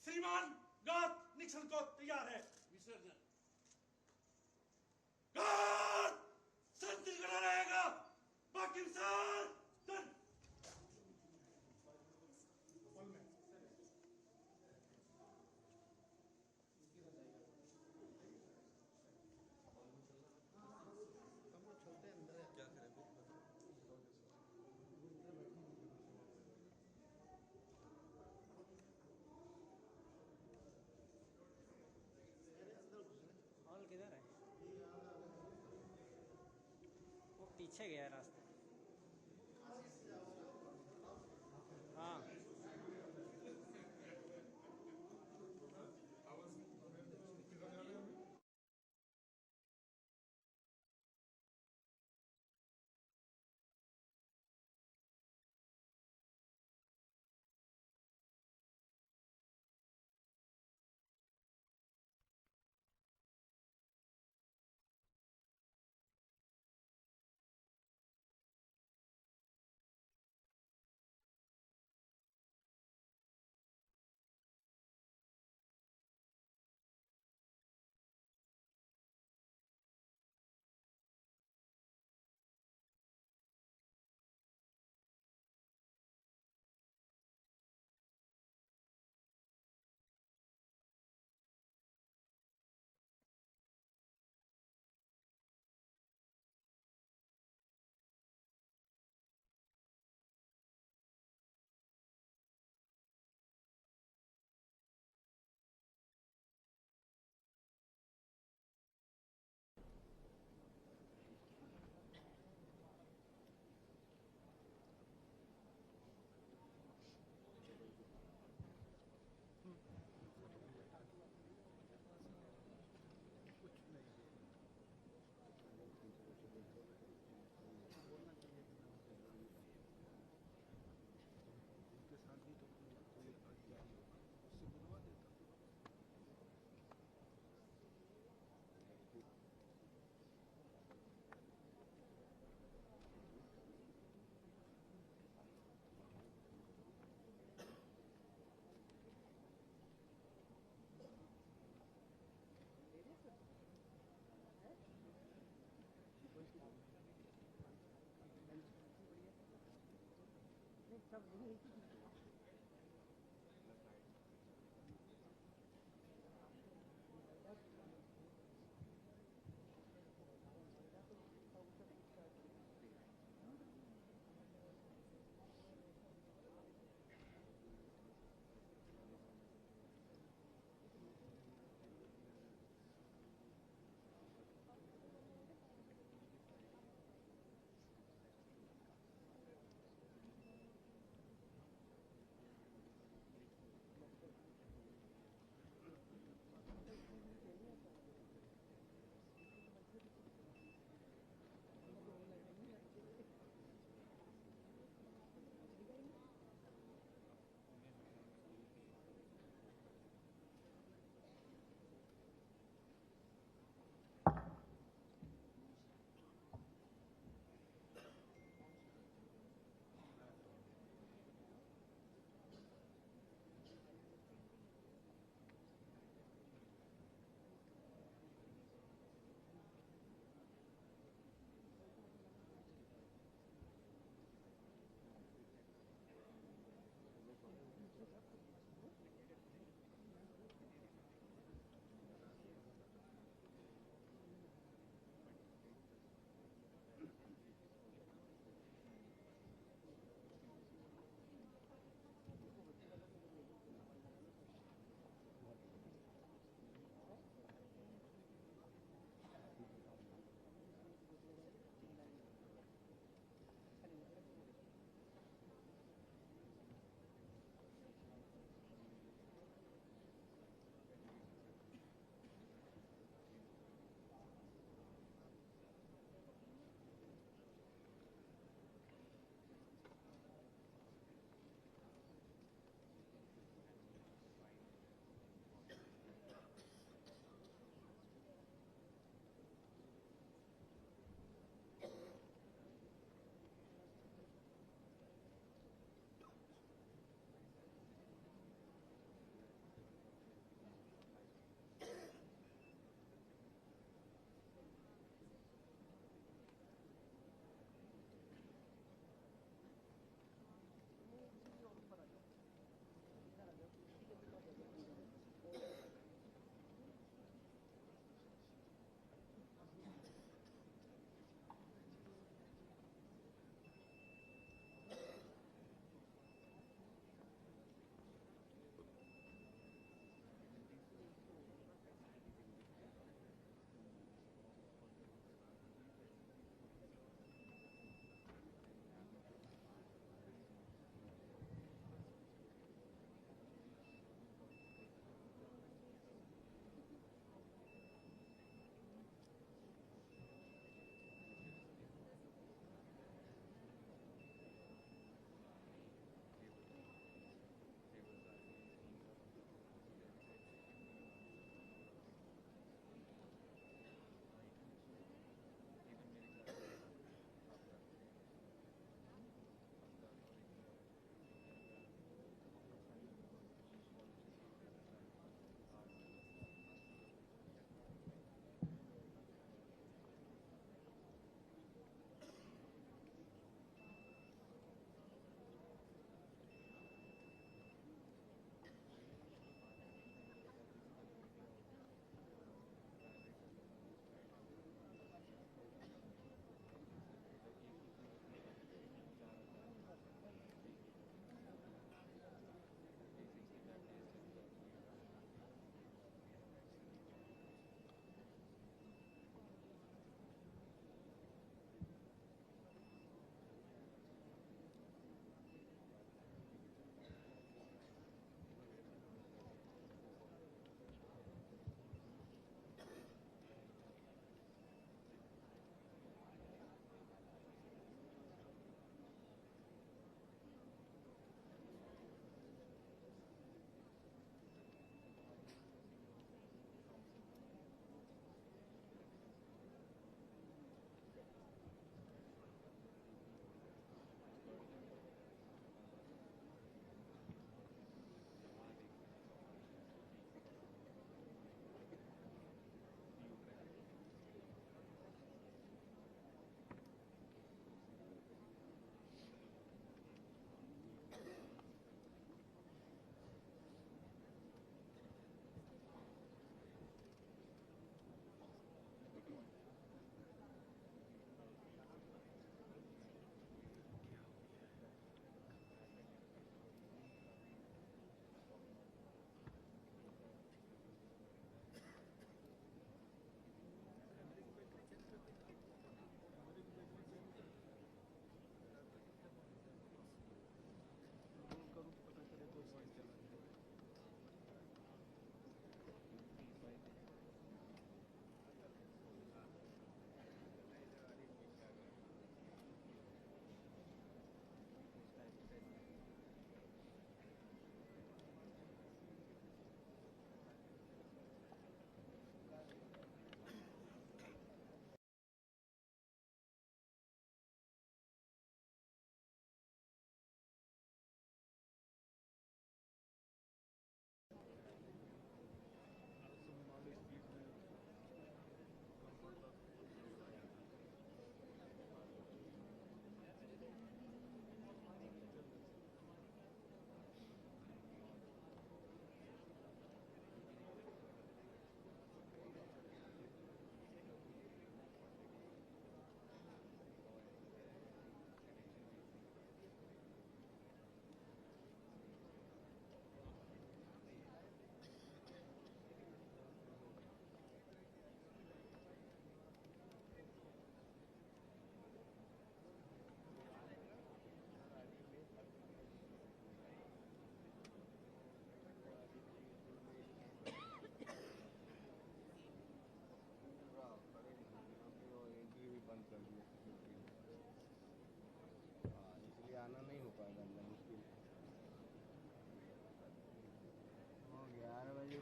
श्रीमान गात निक्सन को तैयार है। विसर्जन गात संतरी करा रहेगा, बाकी विसर्जन। क्या करें? हॉल किधर है? वो पीछे गया है रास्ते। हाँ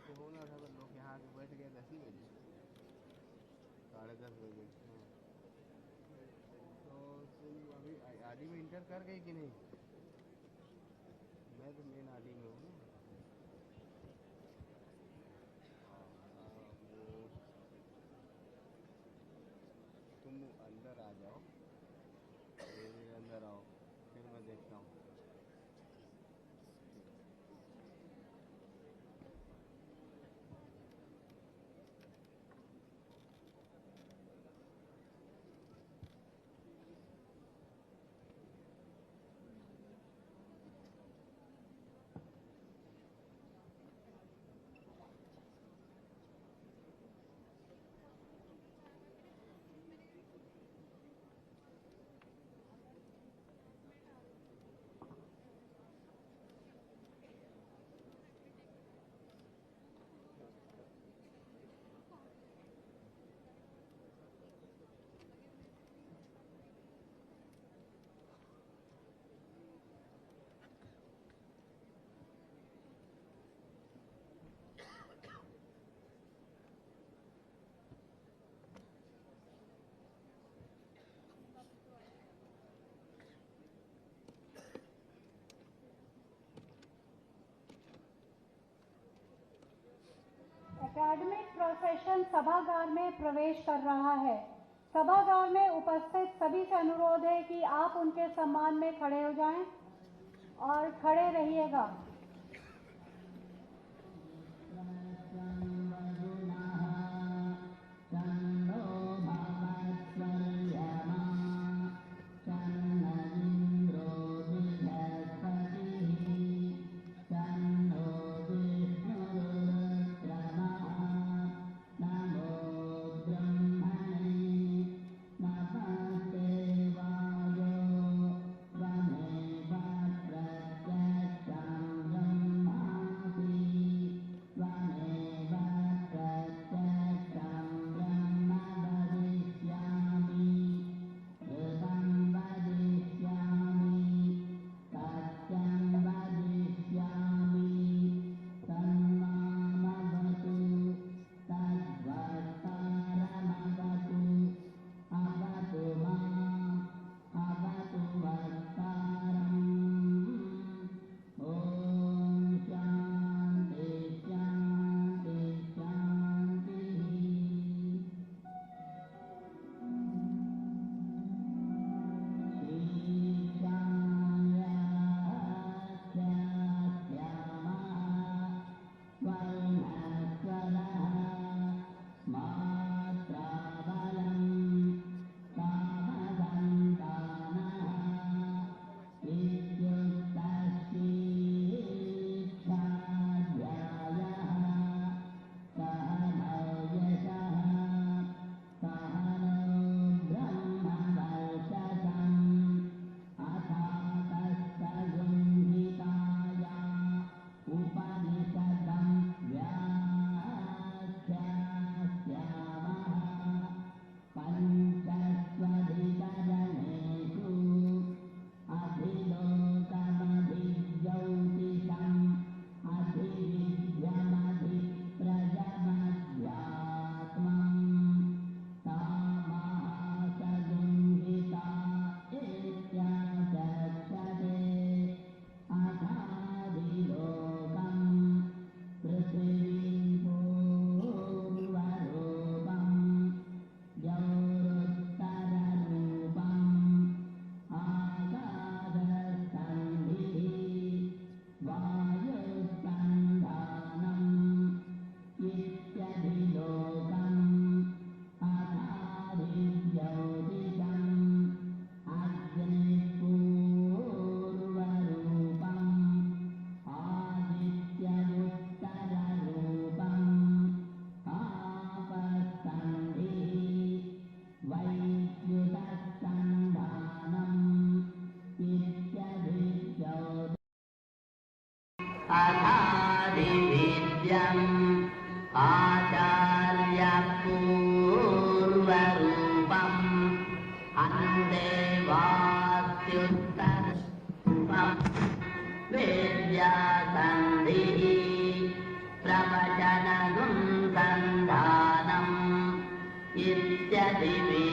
तो होना था पर लोग यहाँ आके बैठ गए 10 ही बजे 10:30 बजे। हाँ तो तुम अभी आदि में इंटर कर गई कि नहीं? मैं तो मेन आदि में हूँ ना। वो तुम अंदर आ जाओ, धीरे धीरे अंदर आओ, फिर मैं देखता हूँ। एकेडमिक प्रोसेशन सभागार में प्रवेश कर रहा है। सभागार में उपस्थित सभी से अनुरोध है कि आप उनके सम्मान में खड़े हो जाएं और खड़े रहिएगा। Namo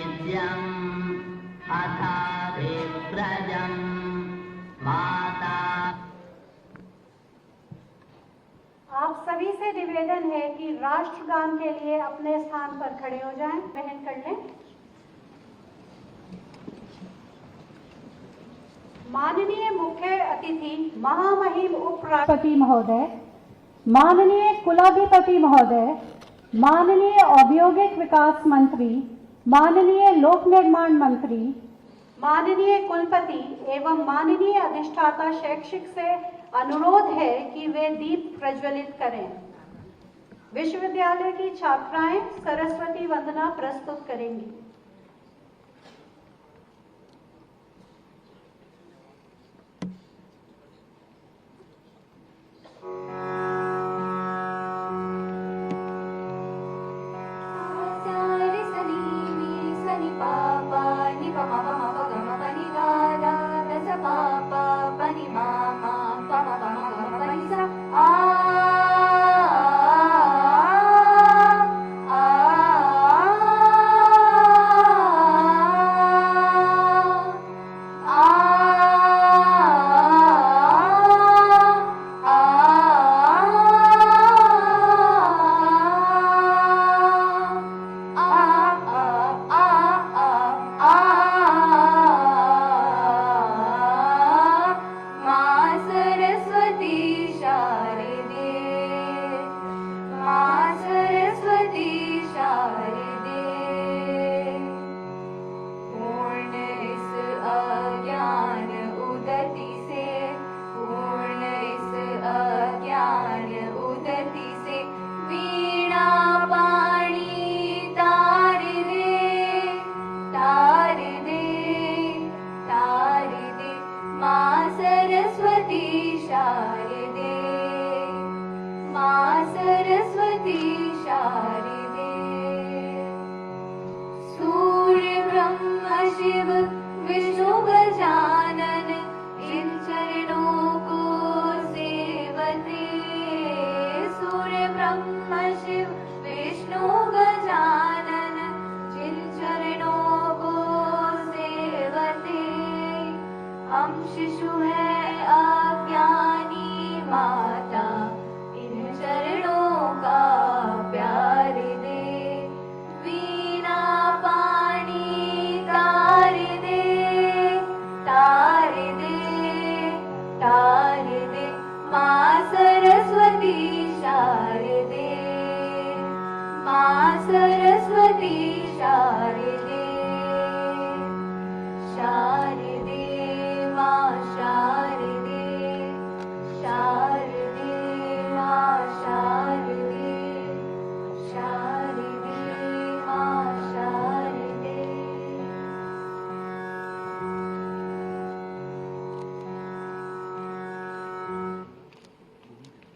नित्यम् अथा विप्रजम् माता। आप सभी से निवेदन है कि राष्ट्रगान के लिए अपने स्थान पर खड़े हो जाएं, ग्रहण कर लें। माननीय मुख्य अतिथि महामहिम उपराष्ट्रपति महोदय, माननीय कुलाधिपति महोदय, माननीय औद्योगिक विकास मंत्री, माननीय लोक निर्माण मंत्री, माननीय कुलपति एवं माननीय अधिष्ठाता शैक्षिक से अनुरोध है कि वे दीप प्रज्वलित करें। विश्वविद्यालय की छात्राएं सरस्वती वंदना प्रस्तुत करेंगी।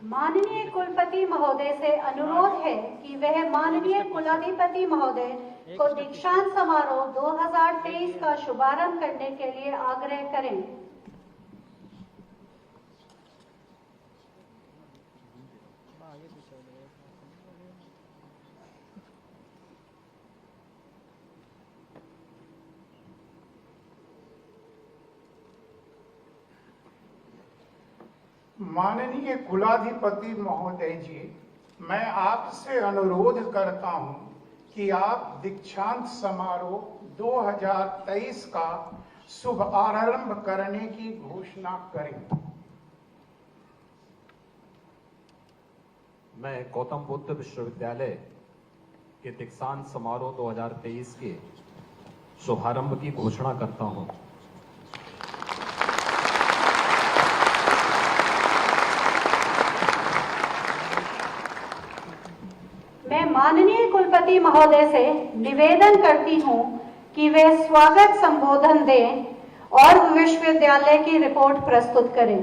माननीय कुलपति महोदय से अनुरोध है कि वह माननीय कुलाधिपति महोदय को दीक्षांत समारोह 2023 का शुभारंभ करने के लिए आग्रह करें। माननीय कुलाधिपति महोदय जी, मैं आपसे अनुरोध करता हूं कि आप दीक्षांत समारोह 2023 का शुभ आरंभ करने की घोषणा करें। मैं गौतम बुद्ध विश्वविद्यालय के दीक्षांत समारोह 2023 के शुभारंभ की घोषणा करता हूं। मैं माननीय कुलपति महोदय से निवेदन करती हूं कि वे स्वागत संबोधन दें और विश्वविद्यालय की रिपोर्ट प्रस्तुत करें।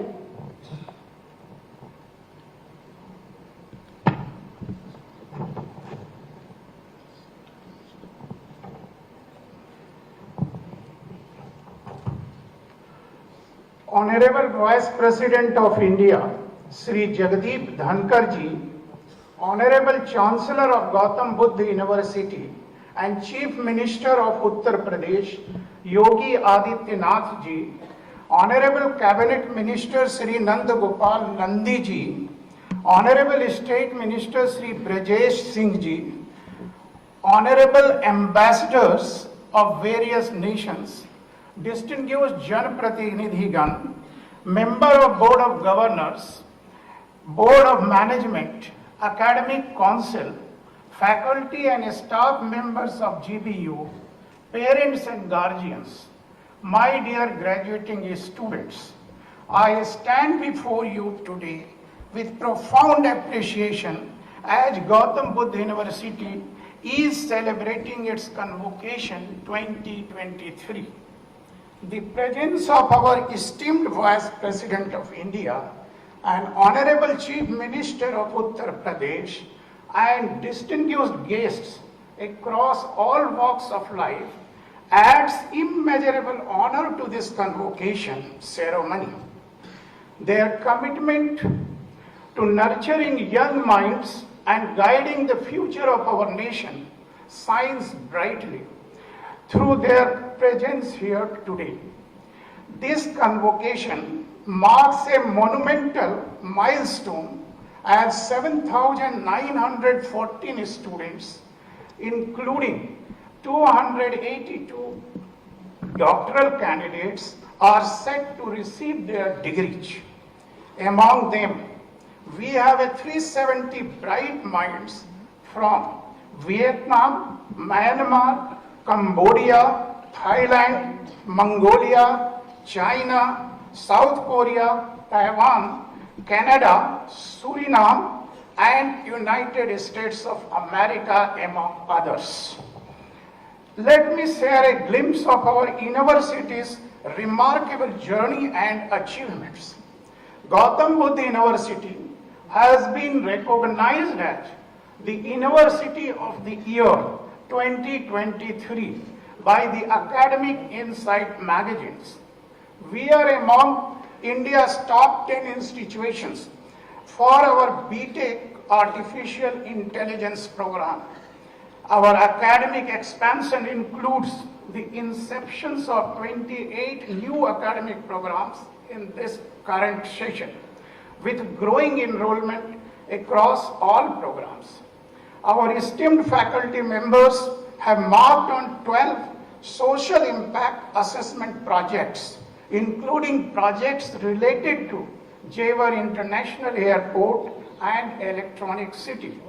Honourable vice president of India Shri Jagdeep Dhankhar ji, Honorable Chancellor of Gautam Buddha University, and Chief Minister of Uttar Pradesh, Yogi Adityanath ji, Honorable Cabinet Minister Sri Nand Gopal Nandi ji, Honorable State Minister Sri Brajesh Singh ji, Honorable Ambassadors of various nations, distinguished Jan Pratinidhigan, Member of Board of Governors, Board of Management, Academic Council, faculty and staff members of GBU, parents and guardians, my dear graduating students, I stand before you today with profound appreciation as Gautam Buddha University is celebrating its convocation 2023. The presence of our esteemed Vice President of India and Honorable Chief Minister of Uttar Pradesh and distinguished guests across all walks of life adds immeasurable honor to this convocation ceremony. Their commitment to nurturing young minds and guiding the future of our nation shines brightly through their presence here today. This convocation marks a monumental milestone as 7,914 students, including 282 doctoral candidates, are set to receive their degrees. Among them, we have 370 bright minds from Vietnam, Myanmar, Cambodia, Thailand, Mongolia, China, South Korea, Taiwan, Canada, Suriname, and United States of America, among others. Let me share a glimpse of our university's remarkable journey and achievements. Gautam Buddha University has been recognized as the University of the Year 2023 by the Academic Insight magazines. We are among India's top 10 institutions for our BTech Artificial Intelligence program. Our academic expansion includes the inceptions of 28 new academic programs in this current session, with growing enrollment across all programs. Our esteemed faculty members have marked on 12 social impact assessment projects, including projects related to Jewar International Airport and Electronic City,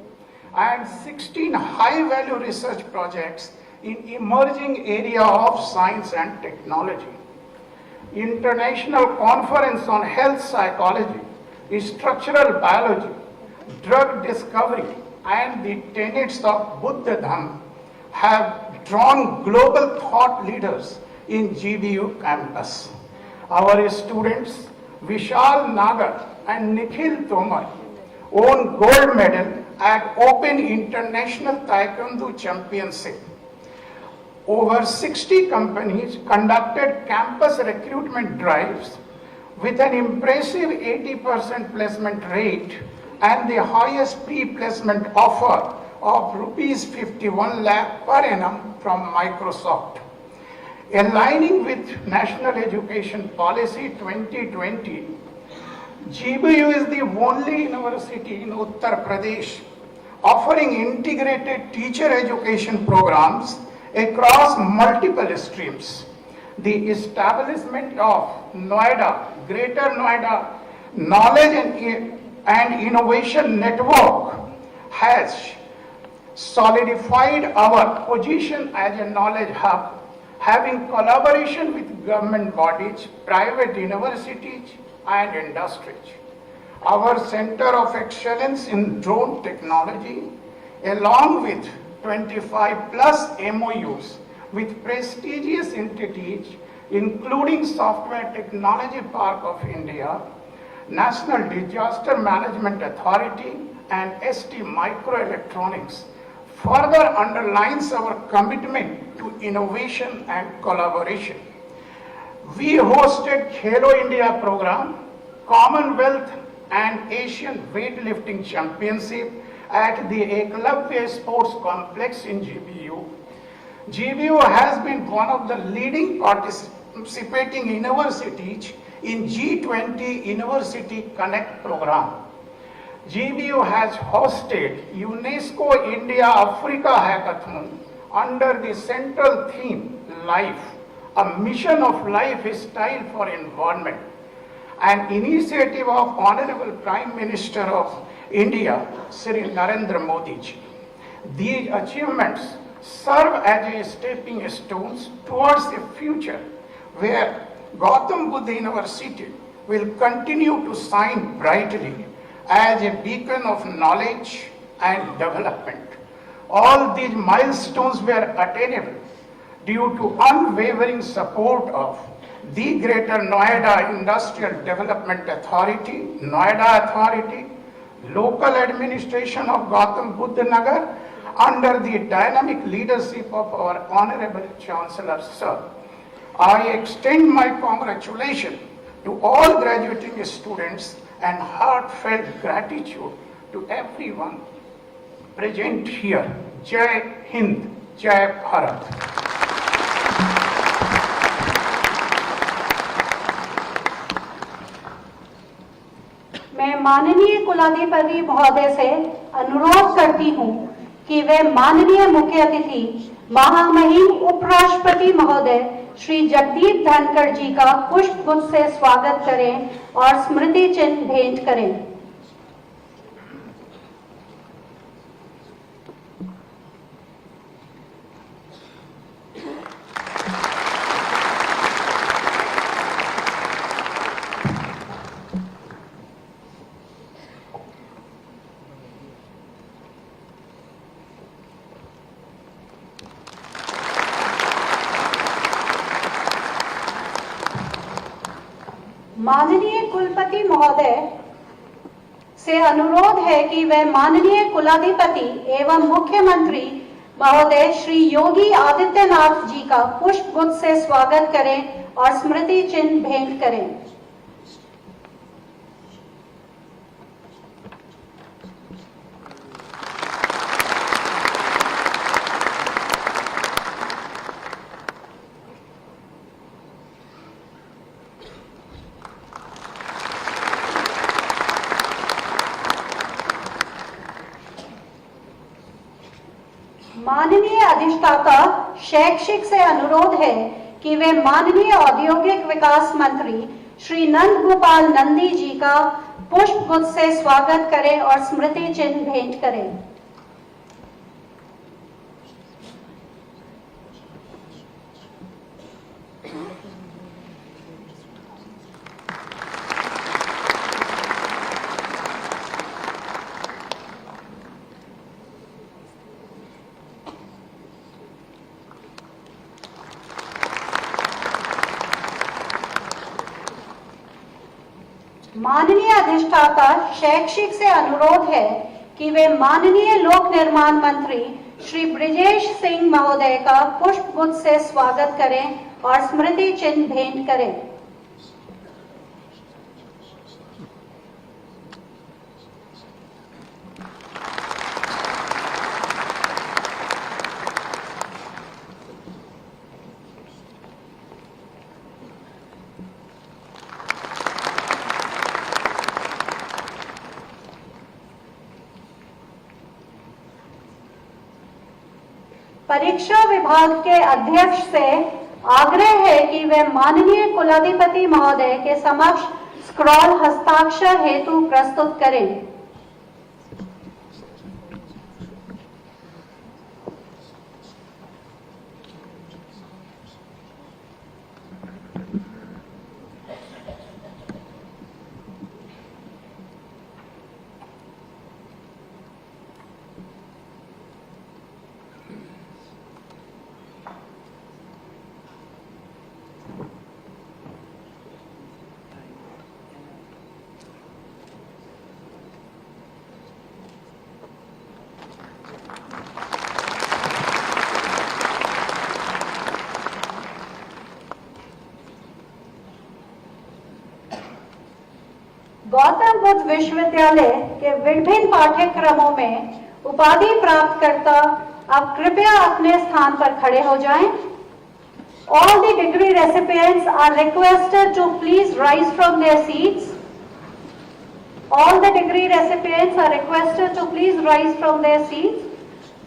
and 16 high-value research projects in emerging area of science and technology. International Conference on Health Psychology, Structural Biology, Drug Discovery, and the tenets of Buddha Dhamma have drawn global thought leaders in GBU campus. Our students, Vishal Nagar and Nikhil Tomar, won gold medal at Open International Taekwondo Championship. Over 60 companies conducted campus recruitment drives with an impressive 80% placement rate and the highest pre-placement offer of rupees 51 lakh per annum from Microsoft. Aligning with National Education Policy 2020, GBU is the only university in Uttar Pradesh offering integrated teacher education programs across multiple streams. The establishment of Noida, Greater Noida Knowledge and Innovation Network has solidified our position as a knowledge hub, having collaboration with government bodies, private universities, and industries. Our Center of Excellence in Drone Technology, along with 25 plus MOUs with prestigious entities, including Software Technology Park of India, National Disaster Management Authority, and ST Microelectronics, further underlines our commitment to innovation and collaboration. We hosted Khelo India program, Commonwealth and Asian Weightlifting Championship at the Eklavya Sports Complex in GBU, GBU has been one of the leading participating universities in G20 University Connect program. GBU has hosted UNESCO India Africa Hackathon under the central theme Life, a mission of lifestyle for environment, an initiative of Honorable Prime Minister of India, Shri Narendra Modi ji. These achievements serve as a stepping stones towards a future where Gautam Buddha University will continue to shine brightly as a beacon of knowledge and development. All these milestones were attainable due to unwavering support of the Greater Noida Industrial Development Authority, Noida Authority, local administration of Gautam Buddha Nagar under the dynamic leadership of our Honorable Chancellor, Sir. I extend my congratulations to all graduating students and heartfelt gratitude to everyone present here. Jai Hind, Jai Bharat. मैं माननीय कुलाधिपति महोदय से अनुरोध करती हूं कि वे माननीय मुख्य अतिथि महामहिम उपराष्ट्रपति महोदय श्री जगदीप धनखड़ जी का पुष्पगुच्छ से स्वागत करें और स्मृति चिन्ह भेंट करें। माननीय कुलपति महोदय से अनुरोध है कि वे माननीय कुलाधिपति एवं मुख्यमंत्री महोदय श्री योगी आदित्यनाथ जी का पुष्पगुच्छ से स्वागत करें और स्मृति चिन्ह भेंट करें। माननीय अधिष्ठाता शैक्षिक से अनुरोध है कि वे माननीय औद्योगिक विकास मंत्री श्री नंद गोपाल नंदी जी का पुष्पगुच्छ से स्वागत करें और स्मृति चिन्ह भेंट करें। माननीय अधिष्ठाता शैक्षिक से अनुरोध है कि वे माननीय लोक निर्माण मंत्री श्री ब्रिजेश सिंह महोदय का पुष्पगुच्छ से स्वागत करें और स्मृति चिन्ह भेंट करें। परीक्षा विभाग के अध्यक्ष से आग्रह है कि वे माननीय कुलाधिपति महोदय के समक्ष स्क्रॉल हस्ताक्षर हेतु प्रस्तुत करें। गौतम बुद्ध विश्वविद्यालय के विभिन्न पाठ्यक्रमों में उपाधि प्राप्त करता अब कृपया अपने स्थान पर खड़े हो जाएं। All the degree recipients are requested to please rise from their seats. All the degree recipients are requested to please rise from their seats.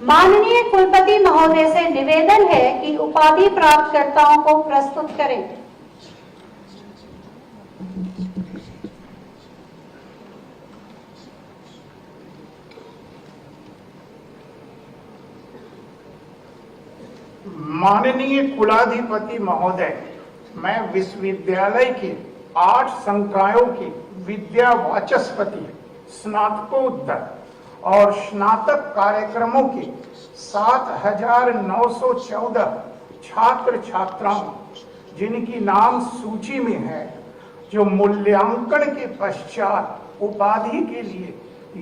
माननीय कुलपति महोदय से निवेदन है कि उपाधि प्राप्तकर्ताओं को प्रस्तुत करें। माननीय कुलाधिपति महोदय, मैं विश्वविद्यालय के 8 संकायों के विद्या वाचस्पति, स्नातकोत्तर और स्नातक कार्यक्रमों के 7,914 छात्र छात्राओं, जिनकी नाम सूची में है, जो मूल्यांकन के पश्चात उपाधि के लिए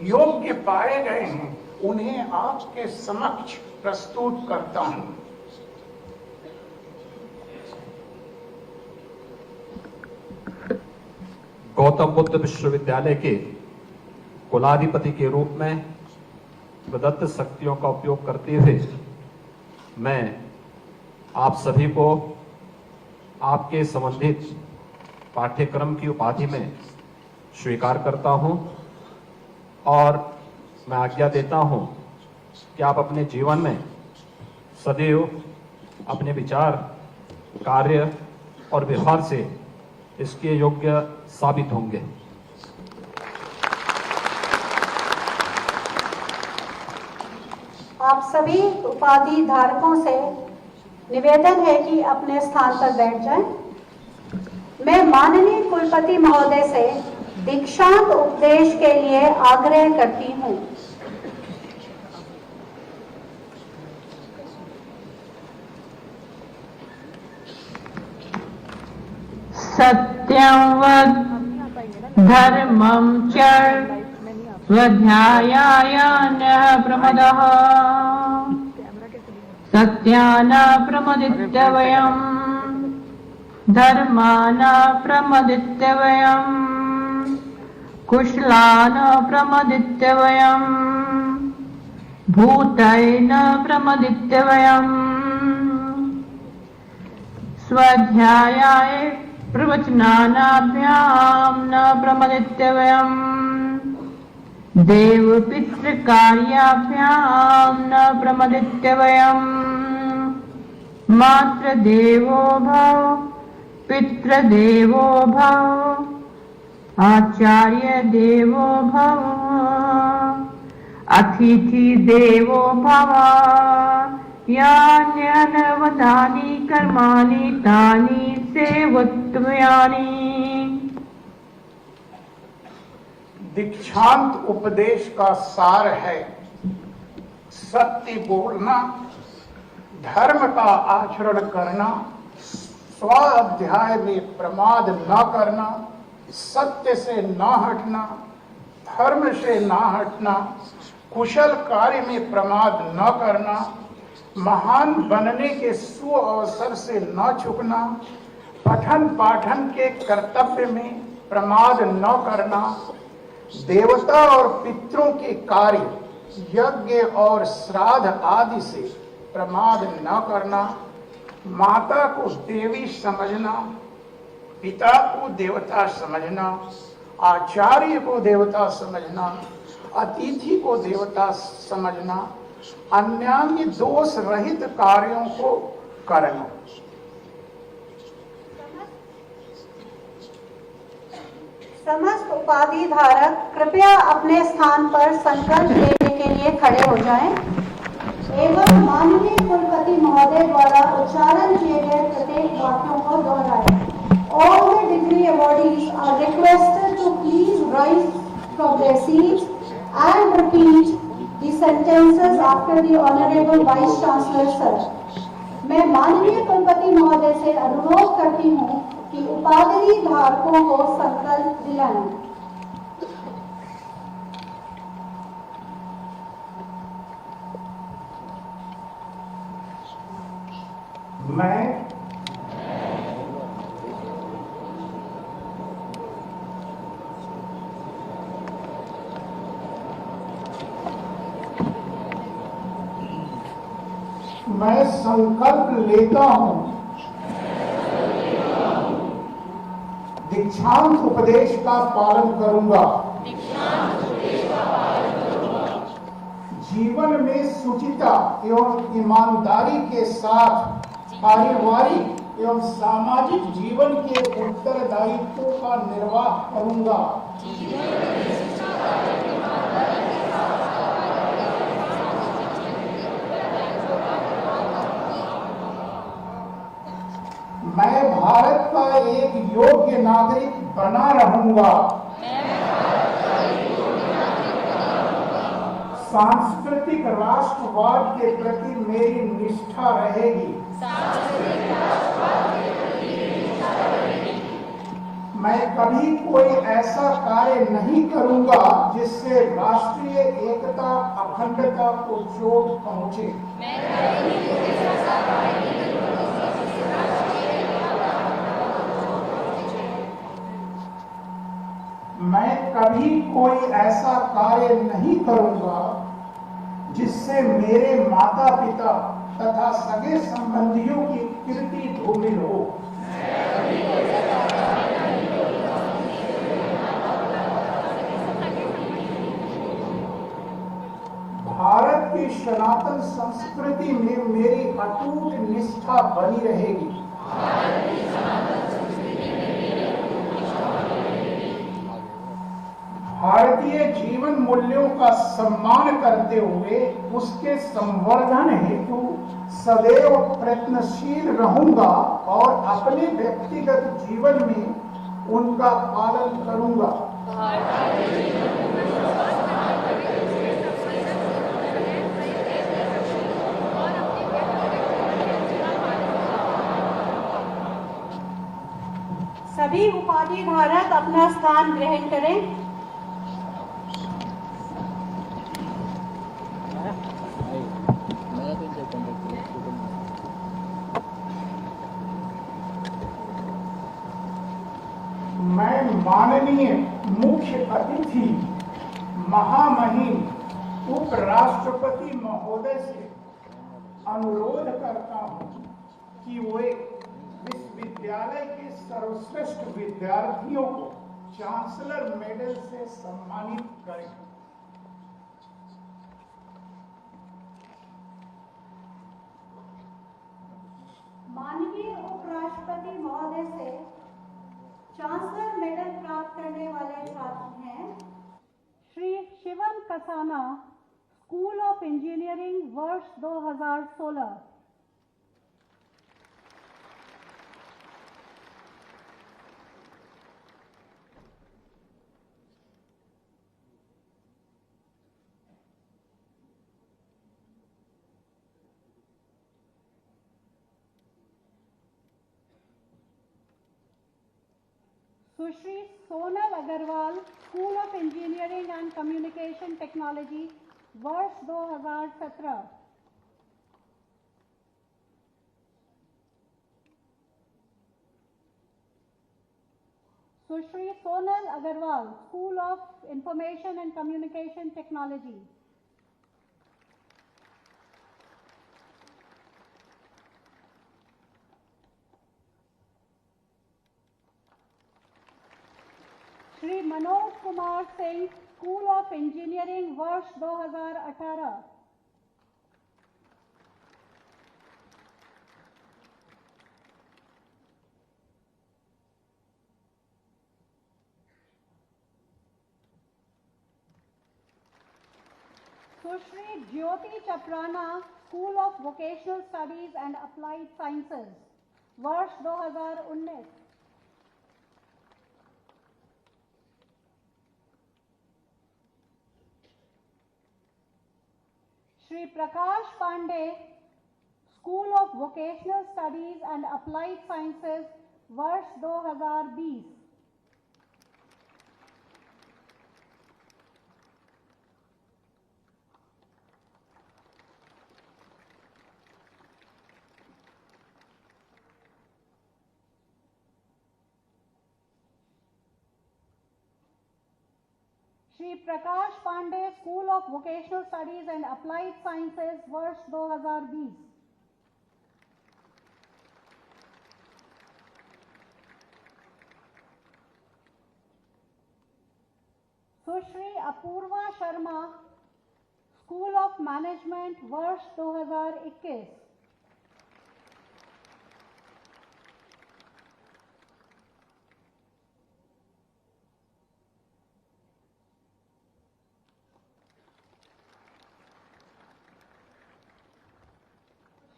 योग्य पाए गए हैं, उन्हें आपके समक्ष प्रस्तुत करता हूं। गौतम बुद्ध विश्वविद्यालय के कुलाधिपति के रूप में प्रदत्त शक्तियों का उपयोग करते हुए मैं आप सभी को आपके संबंधित पाठ्यक्रम की उपाधि में स्वीकार करता हूं और मैं आज्ञा देता हूं कि आप अपने जीवन में सदैव अपने विचार, कार्य और व्यवहार से इसके योग्य साबित होंगे। आप सभी उपाधि धारकों से निवेदन है कि अपने स्थान पर बैठ जाएं। मैं माननीय कुलपति महोदय से दीक्षांत उपदेश के लिए आग्रह करती हूं। सत्यं वद धर्मं चर स्वाध्यायाय प्रमदः सत्यान प्रमदित्यवयम् धर्मान प्रमदित्यवयम् कुशलान प्रमदित्यवयम् भूतैन प्रमदित्यवयम् स्वाध्यायाय प्रवचनाभ्यां न प्रमदित्यवयम् देवपितृकार्याभ्यां न प्रमदित्यवयम् मातृदेवो भव पितृदेवो भव आचार्य देवो भव अतिथि देवो भव यान्यनवदानि कर्माणि तानि सेवत्वयानि। दीक्षांत उपदेश का सार है सत्य बोलना, धर्म का आचरण करना, स्वाध्याय में प्रमाद न करना, सत्य से न हटना, धर्म से न हटना, कुशल कार्य में प्रमाद न करना, महान बनने के सुअवसर से न चूकना, पठन पाठन के कर्तव्य में प्रमाद न करना, देवता और पितरों के कार्य, यज्ञ और श्राद्ध आदि से प्रमाद न करना, माता को देवी समझना, पिता को देवता समझना, आचार्य को देवता समझना, अतिथि को देवता समझना, अन्यान्य दोष रहित कार्यों को करना। समस्त उपाधि धारक कृपया अपने स्थान पर संकल्प लेने के लिए खड़े हो जाएं एवं माननीय कुलपति महोदय द्वारा उच्चारण किए गए प्रत्येक वाक्यों को दोहराएं। All the degree awardees are requested to please rise from their seats and repeat the sentences after the Honorable Vice Chancellor Sir. मैं माननीय कुलपति महोदय से अनुरोध करती हूँ कि उपाधि धारकों को संकल्प दिलाएं। मैं मैं संकल्प लेता हूं दीक्षांत उपदेश का पालन करूंगा। जीवन में शुचिता एवं ईमानदारी के साथ पारिवारिक एवं सामाजिक जीवन के उत्तरदायित्वों का निर्वाह करूंगा। मैं भारत का एक योग्य नागरिक बना रहूंगा। सांस्कृतिक राष्ट्रवाद के प्रति मेरी निष्ठा रहेगी। मैं कभी कोई ऐसा कार्य नहीं करूंगा जिससे राष्ट्रीय एकता अखंडता को चोट पहुंचे। मैं कभी कोई ऐसा कार्य नहीं करूंगा जिससे मेरे माता पिता तथा सगे संबंधियों की कीर्ति धूमिल हो। भारत की सनातन संस्कृति में मेरी अटूट निष्ठा बनी रहेगी। भारतीय जीवन मूल्यों का सम्मान करते हुए उसके संवर्धन हेतु सदैव प्रयत्नशील रहूंगा और अपने व्यक्तिगत जीवन में उनका पालन करूंगा। सभी उपाधि धारक अपना स्थान ग्रहण करें। मैं माननीय मुख्य अतिथि महामहिम उपराष्ट्रपति महोदय से अनुरोध करता हूं कि वे विश्वविद्यालय के सर्वश्रेष्ठ विद्यार्थियों को चांसलर मेडल से सम्मानित करें। माननीय उपराष्ट्रपति महोदय से चांसलर मेडल प्राप्त करने वाले छात्र हैं Shri Shivam Kasana, school of engineering, वर्ष 2016। Sushri Sonal Agarwal, school of engineering and communication technology, वर्ष 2017। Sushri Sonal Agarwal, school of information and communication technology. Shri Manoj Kumar Singh, school of engineering, वर्ष 2018। Sushri Jyoti Chaprana, school of vocational studies and applied sciences, वर्ष 2019। Shri Prakash Pandey, school of vocational studies and applied sciences, वर्ष 2020। Shri Prakash Pandey, school of vocational studies and applied sciences, वर्ष 2020। Sushri Apoorva Sharma, school of management, वर्ष 2021।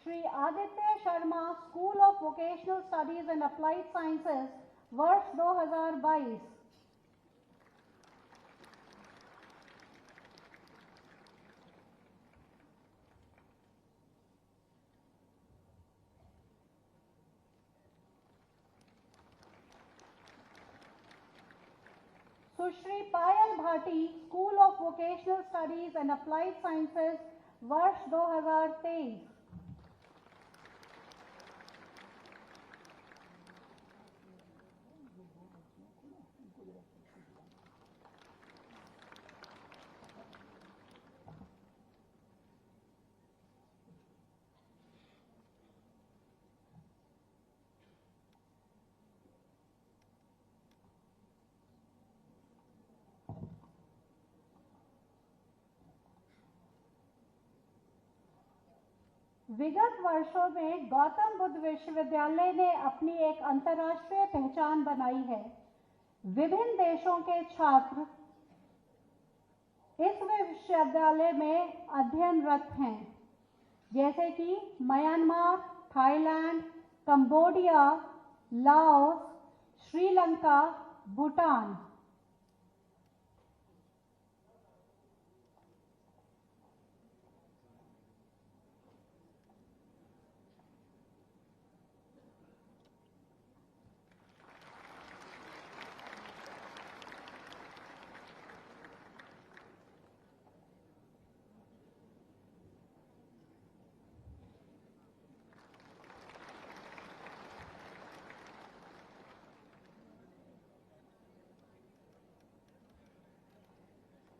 Shri Aditya Sharma, school of vocational studies and applied sciences, वर्ष 2022। Sushri Payal Bhati, school of vocational studies and applied sciences, वर्ष 2023। विगत वर्षों में गौतम बुद्ध विश्वविद्यालय ने अपनी एक अंतर्राष्ट्रीय पहचान बनाई है। विभिन्न देशों के छात्र इस विश्वविद्यालय में अध्ययनरत हैं, जैसे कि Myanmar, Thailand, Cambodia, Laos, Sri Lanka, Bhutan.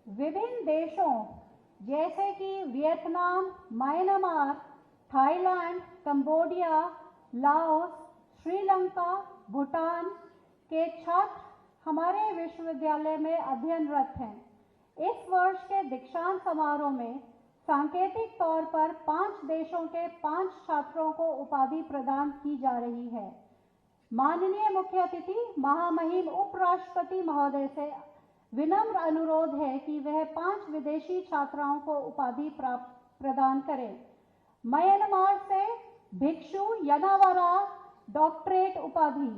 विभिन्न देशों जैसे कि Vietnam, Myanmar, Thailand, Cambodia, Laos, Sri Lanka, Bhutan के छात्र हमारे विश्वविद्यालय में अध्ययनरत हैं। इस वर्ष के दीक्षांत समारोह में सांकेतिक तौर पर 5 देशों के 5 छात्रों को उपाधि प्रदान की जा रही है। माननीय मुख्य अतिथि महामहिम उपराष्ट्रपति महोदय से विनम्र अनुरोध है कि वह 5 विदेशी छात्राओं को उपाधि प्रदान करें। म्यांमार से भिक्षु यनावरा, डॉक्टरेट उपाधि।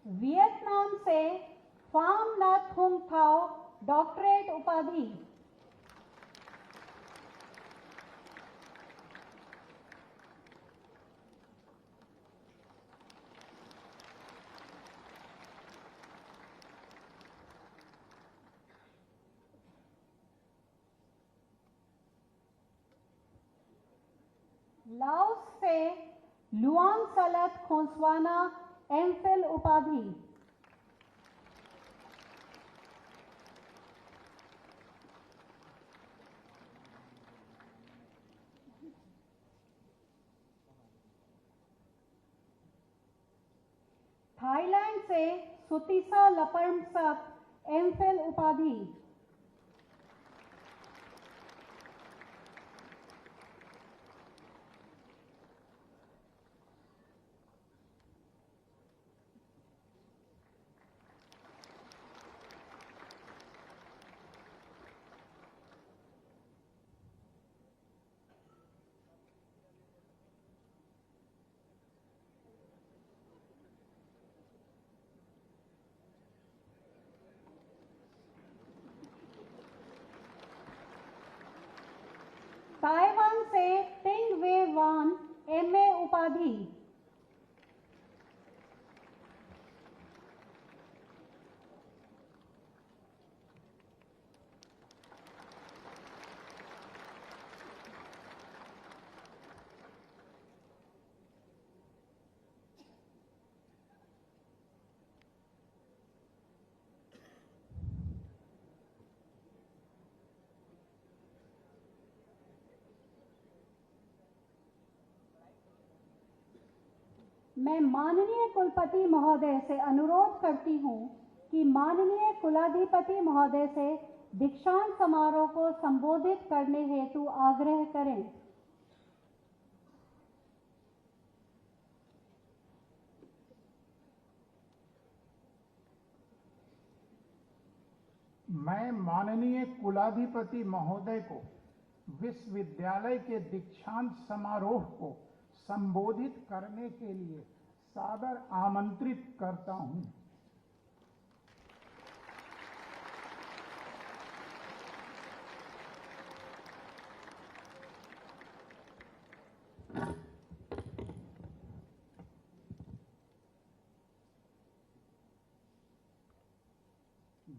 वियतनाम से फाम नाथ हुंग थाओ, डॉक्टरेट उपाधि। लाओस से लुआंग सलत खोसवाना, एमफिल उपाधि। थाईलैंड से सुतिसा लपर्मसक, एमफिल उपाधि। ताइवान से टिंग वे वान MA उपाधि। मैं माननीय कुलपति महोदय से अनुरोध करती हूं कि माननीय कुलाधिपति महोदय से दीक्षांत समारोह को संबोधित करने हेतु आग्रह करें। मैं माननीय कुलाधिपति महोदय को विश्वविद्यालय के दीक्षांत समारोह को संबोधित करने के लिए सादर आमंत्रित करता हूं।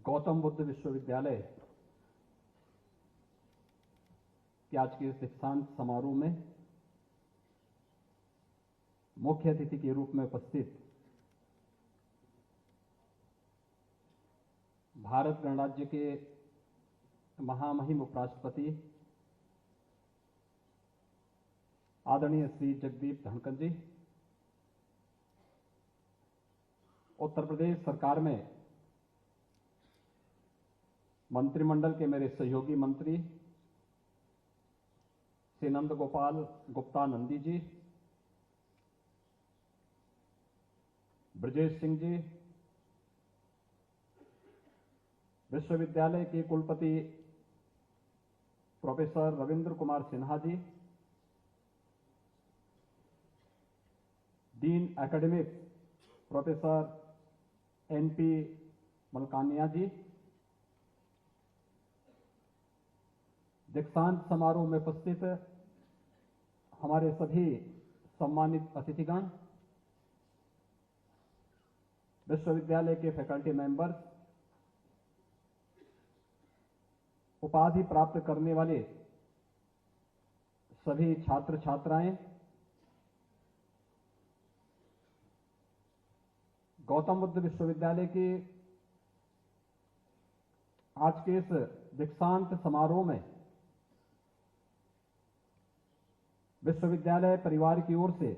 गौतम बुद्ध विश्वविद्यालय के आज के इस दीक्षांत समारोह में मुख्य अतिथि के रूप में उपस्थित भारत गणराज्य के महामहिम उपराष्ट्रपति आदरणीय श्री जगदीप धनखड़ जी, उत्तर प्रदेश सरकार में मंत्रिमंडल के मेरे सहयोगी मंत्री श्री नंद गोपाल गुप्ता नंदी जी, ब्रजेश सिंह जी, विश्वविद्यालय के कुलपति professor Ravindra Kumar Sinha ji, dean academics professor NP Malkania जी, दीक्षांत समारोह में उपस्थित हमारे सभी सम्मानित अतिथिगण, विश्वविद्यालय के फैकल्टी मेंबर्स, उपाधि प्राप्त करने वाले सभी छात्र छात्राएं, गौतम बुद्ध विश्वविद्यालय के आज के इस दीक्षांत समारोह में विश्वविद्यालय परिवार की ओर से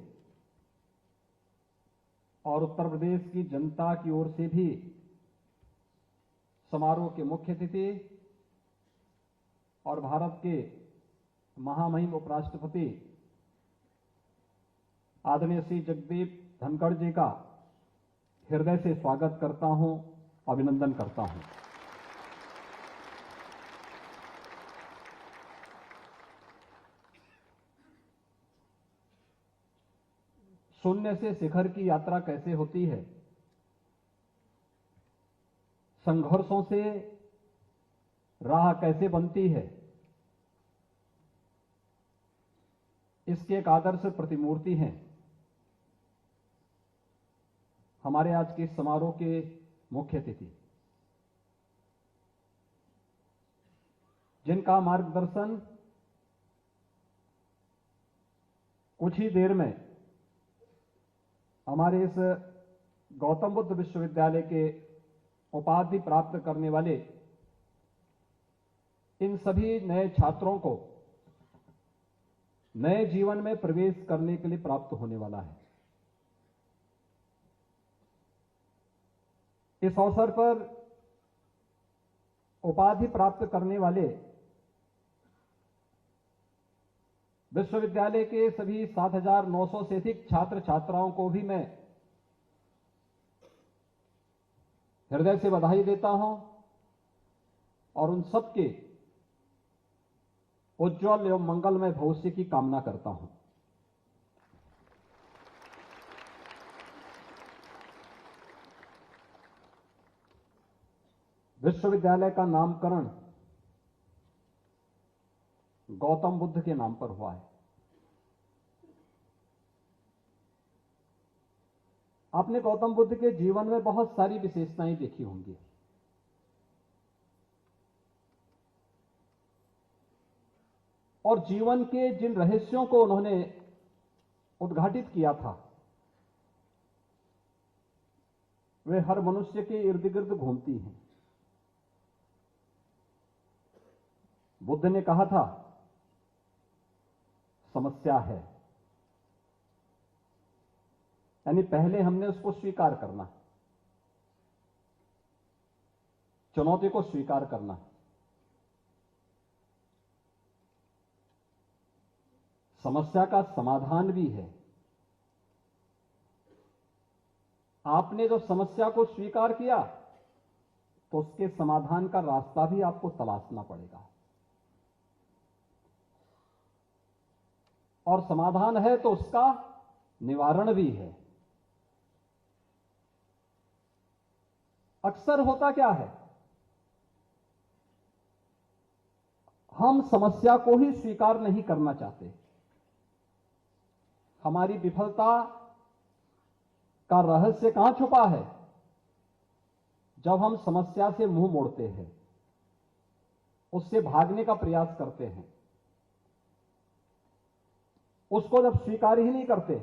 और उत्तर प्रदेश की जनता की ओर से भी समारोह के मुख्य अतिथि और भारत के महामहिम उपराष्ट्रपति आदरणीय श्री जगदीप धनखड़ जी का हृदय से स्वागत करता हूं, अभिनंदन करता हूं। शून्य से शिखर की यात्रा कैसे होती है? संघर्षों से राह कैसे बनती है? इसके एक आदर्श प्रतिमूर्ति हैं हमारे आज के समारोह के मुख्य अतिथि, जिनका मार्गदर्शन कुछ ही देर में हमारे इस गौतम बुद्ध विश्वविद्यालय के उपाधि प्राप्त करने वाले इन सभी नए छात्रों को नए जीवन में प्रवेश करने के लिए प्राप्त होने वाला है। इस अवसर पर उपाधि प्राप्त करने वाले विश्वविद्यालय के सभी 7,900 से अधिक छात्र छात्राओं को भी मैं हृदय से बधाई देता हूं और उन सबके उज्जवल एवं मंगलमय भविष्य की कामना करता हूं। विश्वविद्यालय का नामकरण गौतम बुद्ध के नाम पर हुआ है। आपने गौतम बुद्ध के जीवन में बहुत सारी विशेषताएं देखी होंगी। और जीवन के जिन रहस्यों को उन्होंने उद्घाटित किया था, वे हर मनुष्य के इर्द गिर्द घूमती हैं। बुद्ध ने कहा था, समस्या है, यानी पहले हमने उसको स्वीकार करना, चुनौती को स्वीकार करना। समस्या का समाधान भी है। आपने जब समस्या को स्वीकार किया तो उसके समाधान का रास्ता भी आपको तलाशना पड़ेगा, और समाधान है तो उसका निवारण भी है। अक्सर होता क्या है, हम समस्या को ही स्वीकार नहीं करना चाहते। हमारी विफलता का रहस्य कहां छुपा है? जब हम समस्या से मुंह मोड़ते हैं, उससे भागने का प्रयास करते हैं, उसको जब स्वीकार ही नहीं करते,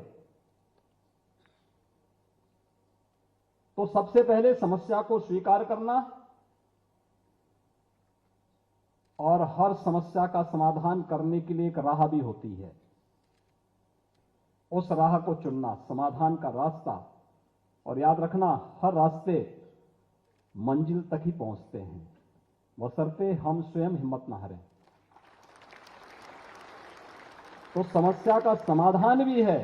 तो सबसे पहले समस्या को स्वीकार करना और हर समस्या का समाधान करने के लिए एक राह भी होती है। उस राह को चुनना, समाधान का रास्ता। और याद रखना, हर रास्ते मंजिल तक ही पहुंचते हैं, बशर्ते हम स्वयं हिम्मत न हारें। तो समस्या का समाधान भी है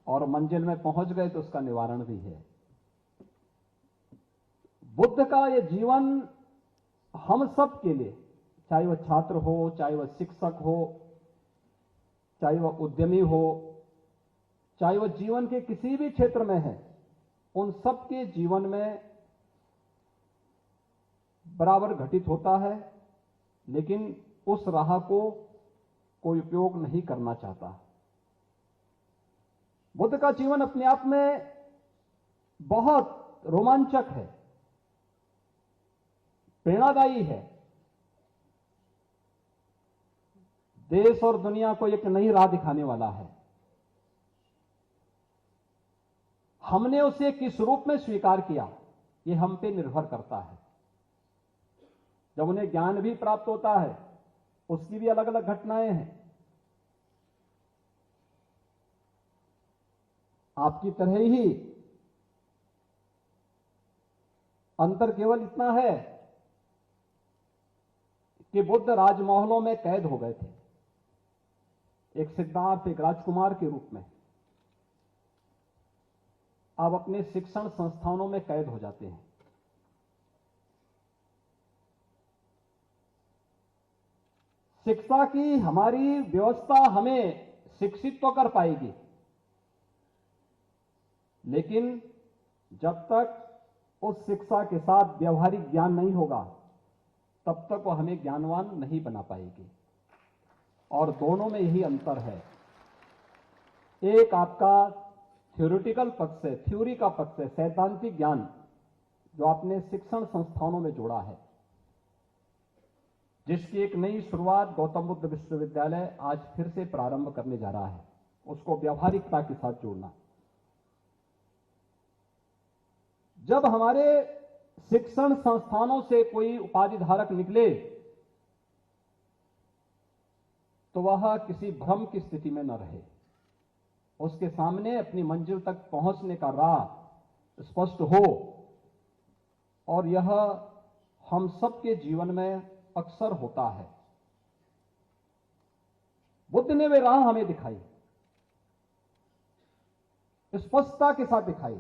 और मंजिल में पहुंच गए तो उसका निवारण भी है। बुद्ध का यह जीवन हम सब के लिए, चाहे वह छात्र हो, चाहे वह शिक्षक हो, चाहे वह उद्यमी हो, चाहे वह जीवन के किसी भी क्षेत्र में है, उन सब के जीवन में बराबर घटित होता है। लेकिन उस राह को कोई उपयोग नहीं करना चाहता। बुद्ध का जीवन अपने आप में बहुत रोमांचक है, प्रेरणादायी है, देश और दुनिया को एक नई राह दिखाने वाला है। हमने उसे किस रूप में स्वीकार किया, यह हम पे निर्भर करता है। जब उन्हें ज्ञान भी प्राप्त होता है, उसकी भी अलग अलग घटनाएं हैं। आपकी तरह ही अंतर केवल इतना है कि बुद्ध राजमहलों में कैद हो गए थे, एक सिद्धार्थ, एक राजकुमार के रूप में। आप अपने शिक्षण संस्थानों में कैद हो जाते हैं। शिक्षा की हमारी व्यवस्था हमें शिक्षित तो कर पाएगी, लेकिन जब तक उस शिक्षा के साथ व्यवहारिक ज्ञान नहीं होगा, तब तक वो हमें ज्ञानवान नहीं बना पाएगी। और दोनों में यही अंतर है। एक आपका थ्योरेटिकल पक्ष है, थ्योरी का पक्ष है, सैद्धांतिक ज्ञान जो आपने शिक्षण संस्थानों में जोड़ा है, जिसकी एक नई शुरुआत गौतम बुद्ध विश्वविद्यालय आज फिर से प्रारंभ करने जा रहा है। उसको व्यावहारिकता के साथ जोड़ना। जब हमारे शिक्षण संस्थानों से कोई उपाधि धारक निकले तो वह किसी भ्रम की स्थिति में न रहे, उसके सामने अपनी मंजिल तक पहुंचने का राह स्पष्ट हो। और यह हम सबके जीवन में अक्सर होता है। बुद्ध ने वे राह हमें दिखाई, स्पष्टता के साथ दिखाई।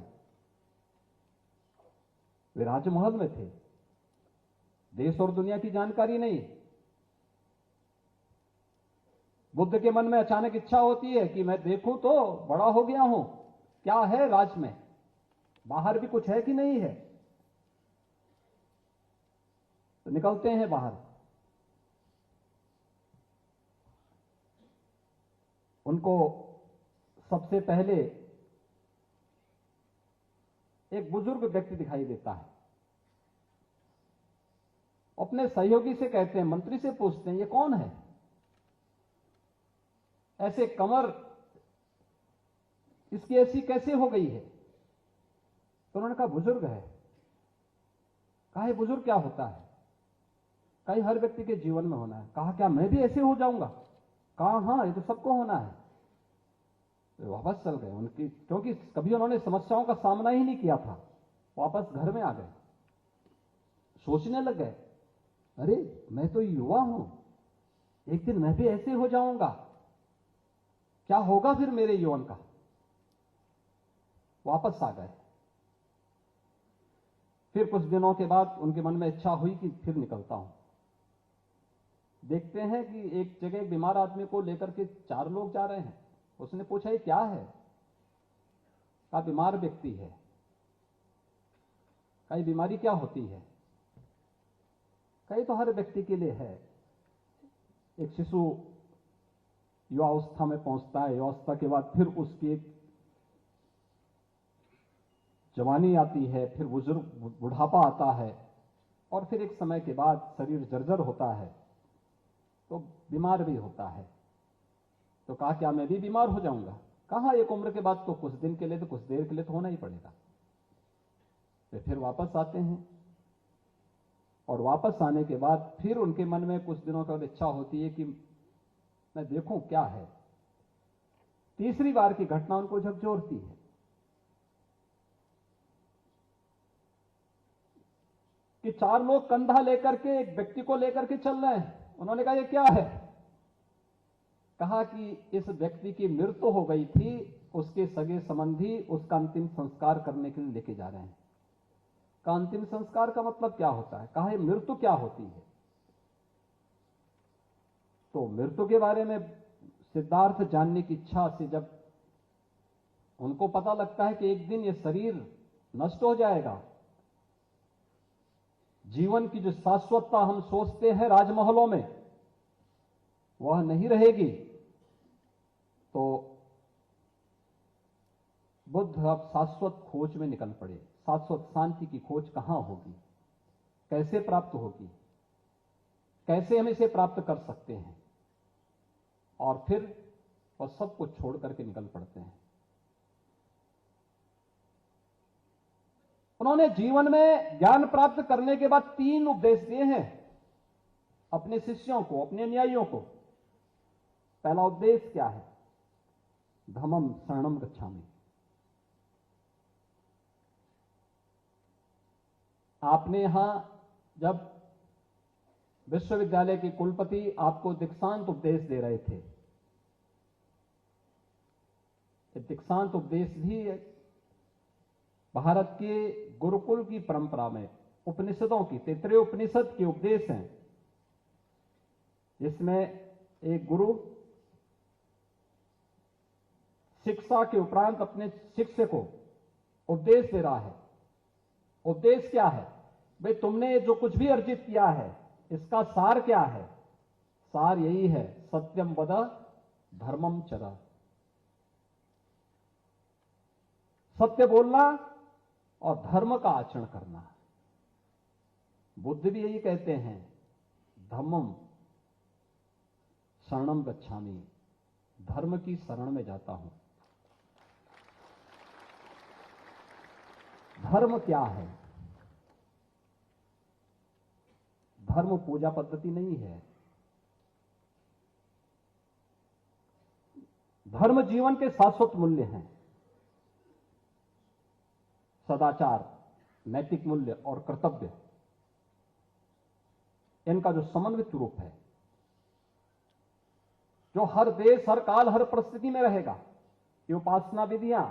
वे राजमहल में थे, देश और दुनिया की जानकारी नहीं। बुद्ध के मन में अचानक इच्छा होती है कि मैं देखूं तो बड़ा हो गया हूं, क्या है राज में, बाहर भी कुछ है कि नहीं है। तो निकलते हैं बाहर। उनको सबसे पहले एक बुजुर्ग व्यक्ति दिखाई देता है। अपने सहयोगी से कहते हैं, मंत्री से पूछते हैं, ये कौन है? ऐसे कमर इसकी ऐसी कैसे हो गई है? तो उन्होंने कहा बुजुर्ग है। कहा ये बुजुर्ग क्या होता है? कहा हर व्यक्ति के जीवन में होना है। कहा क्या मैं भी ऐसे हो जाऊंगा? कहा हाँ, ये तो सबको होना है। तो वापस चल गए उनकी, क्योंकि कभी उन्होंने समस्याओं का सामना ही नहीं किया था। वापस घर में आ गए, सोचने लग गए, अरे मैं तो युवा हूं, एक दिन मैं भी ऐसे हो जाऊंगा, क्या होगा फिर मेरे यौवन का? वापस आ गए। फिर कुछ दिनों के बाद उनके मन में इच्छा हुई कि फिर निकलता हूं। देखते हैं कि एक जगह एक बीमार आदमी को लेकर के 4 लोग जा रहे हैं। उसने पूछा ये क्या है? कहा बीमार व्यक्ति है। कहा बीमारी क्या होती है? कहा तो हर व्यक्ति के लिए है। एक शिशु युवावस्था में पहुंचता है, युवावस्था के बाद फिर उसकी एक जवानी आती है, फिर बुढ़ापा आता है, और फिर एक समय के बाद शरीर जर्जर होता है तो बीमार भी होता है। तो कहा क्या मैं भी बीमार हो जाऊंगा? कहा एक उम्र के बाद तो कुछ दिन के लिए, तो कुछ देर के लिए तो होना ही पड़ेगा। तो फिर वापस आते हैं, और वापस आने के बाद फिर उनके मन में कुछ दिनों के बाद इच्छा होती है कि मैं देखूं क्या है। तीसरी बार की घटना उनको झकझोरती है कि 4 लोग कंधा लेकर के एक व्यक्ति को लेकर के चल रहे हैं। उन्होंने कहा ये क्या है? कहा कि इस व्यक्ति की मृत्यु हो गई थी, उसके सगे संबंधी उसका अंतिम संस्कार करने के लिए लेके जा रहे हैं। का अंतिम संस्कार का मतलब क्या होता है? कहा मृत्यु क्या होती है? तो मृत्यु के बारे में सिद्धार्थ जानने की इच्छा से जब उनको पता लगता है कि एक दिन ये शरीर नष्ट हो जाएगा, जीवन की जो शाश्वतता हम सोचते हैं राजमहलों में वह नहीं रहेगी, तो बुद्ध अब शाश्वत खोज में निकल पड़े। शाश्वत शांति की खोज कहां होगी, कैसे प्राप्त होगी, कैसे हम इसे प्राप्त कर सकते हैं? और फिर वह सब कुछ छोड़ करके निकल पड़ते हैं। उन्होंने जीवन में ज्ञान प्राप्त करने के बाद 3 उपदेश दिए हैं अपने शिष्यों को, अपने अनुयायियों को। पहला उपदेश क्या है? धम्मं शरणं गच्छामि। आपने यहां जब विश्वविद्यालय के कुलपति आपको दीक्षांत उपदेश दे रहे थे, दीक्षांत उपदेश भी भारत के गुरुकुल की परंपरा में उपनिषदों की 33 उपनिषद के उपदेश हैं, जिसमें एक गुरु शिक्षा के उपरांत अपने शिष्य को उपदेश दे रहा है। उपदेश क्या है? भाई तुमने जो कुछ भी अर्जित किया है इसका सार क्या है? सार यही है, सत्यम वद धर्मम चर। सत्य बोलना और धर्म का आचरण करना। बुद्ध भी यही कहते हैं, धम्मं शरणं गच्छामि, धर्म की शरण में जाता हूं। धर्म क्या है? धर्म पूजा पद्धति नहीं है। धर्म जीवन के शाश्वत मूल्य हैं। सदाचार, नैतिक मूल्य और कर्तव्य, इनका जो समन्वित रूप है, जो हर देश, हर काल, हर परिस्थिति में रहेगा। ये उपासना विधियां,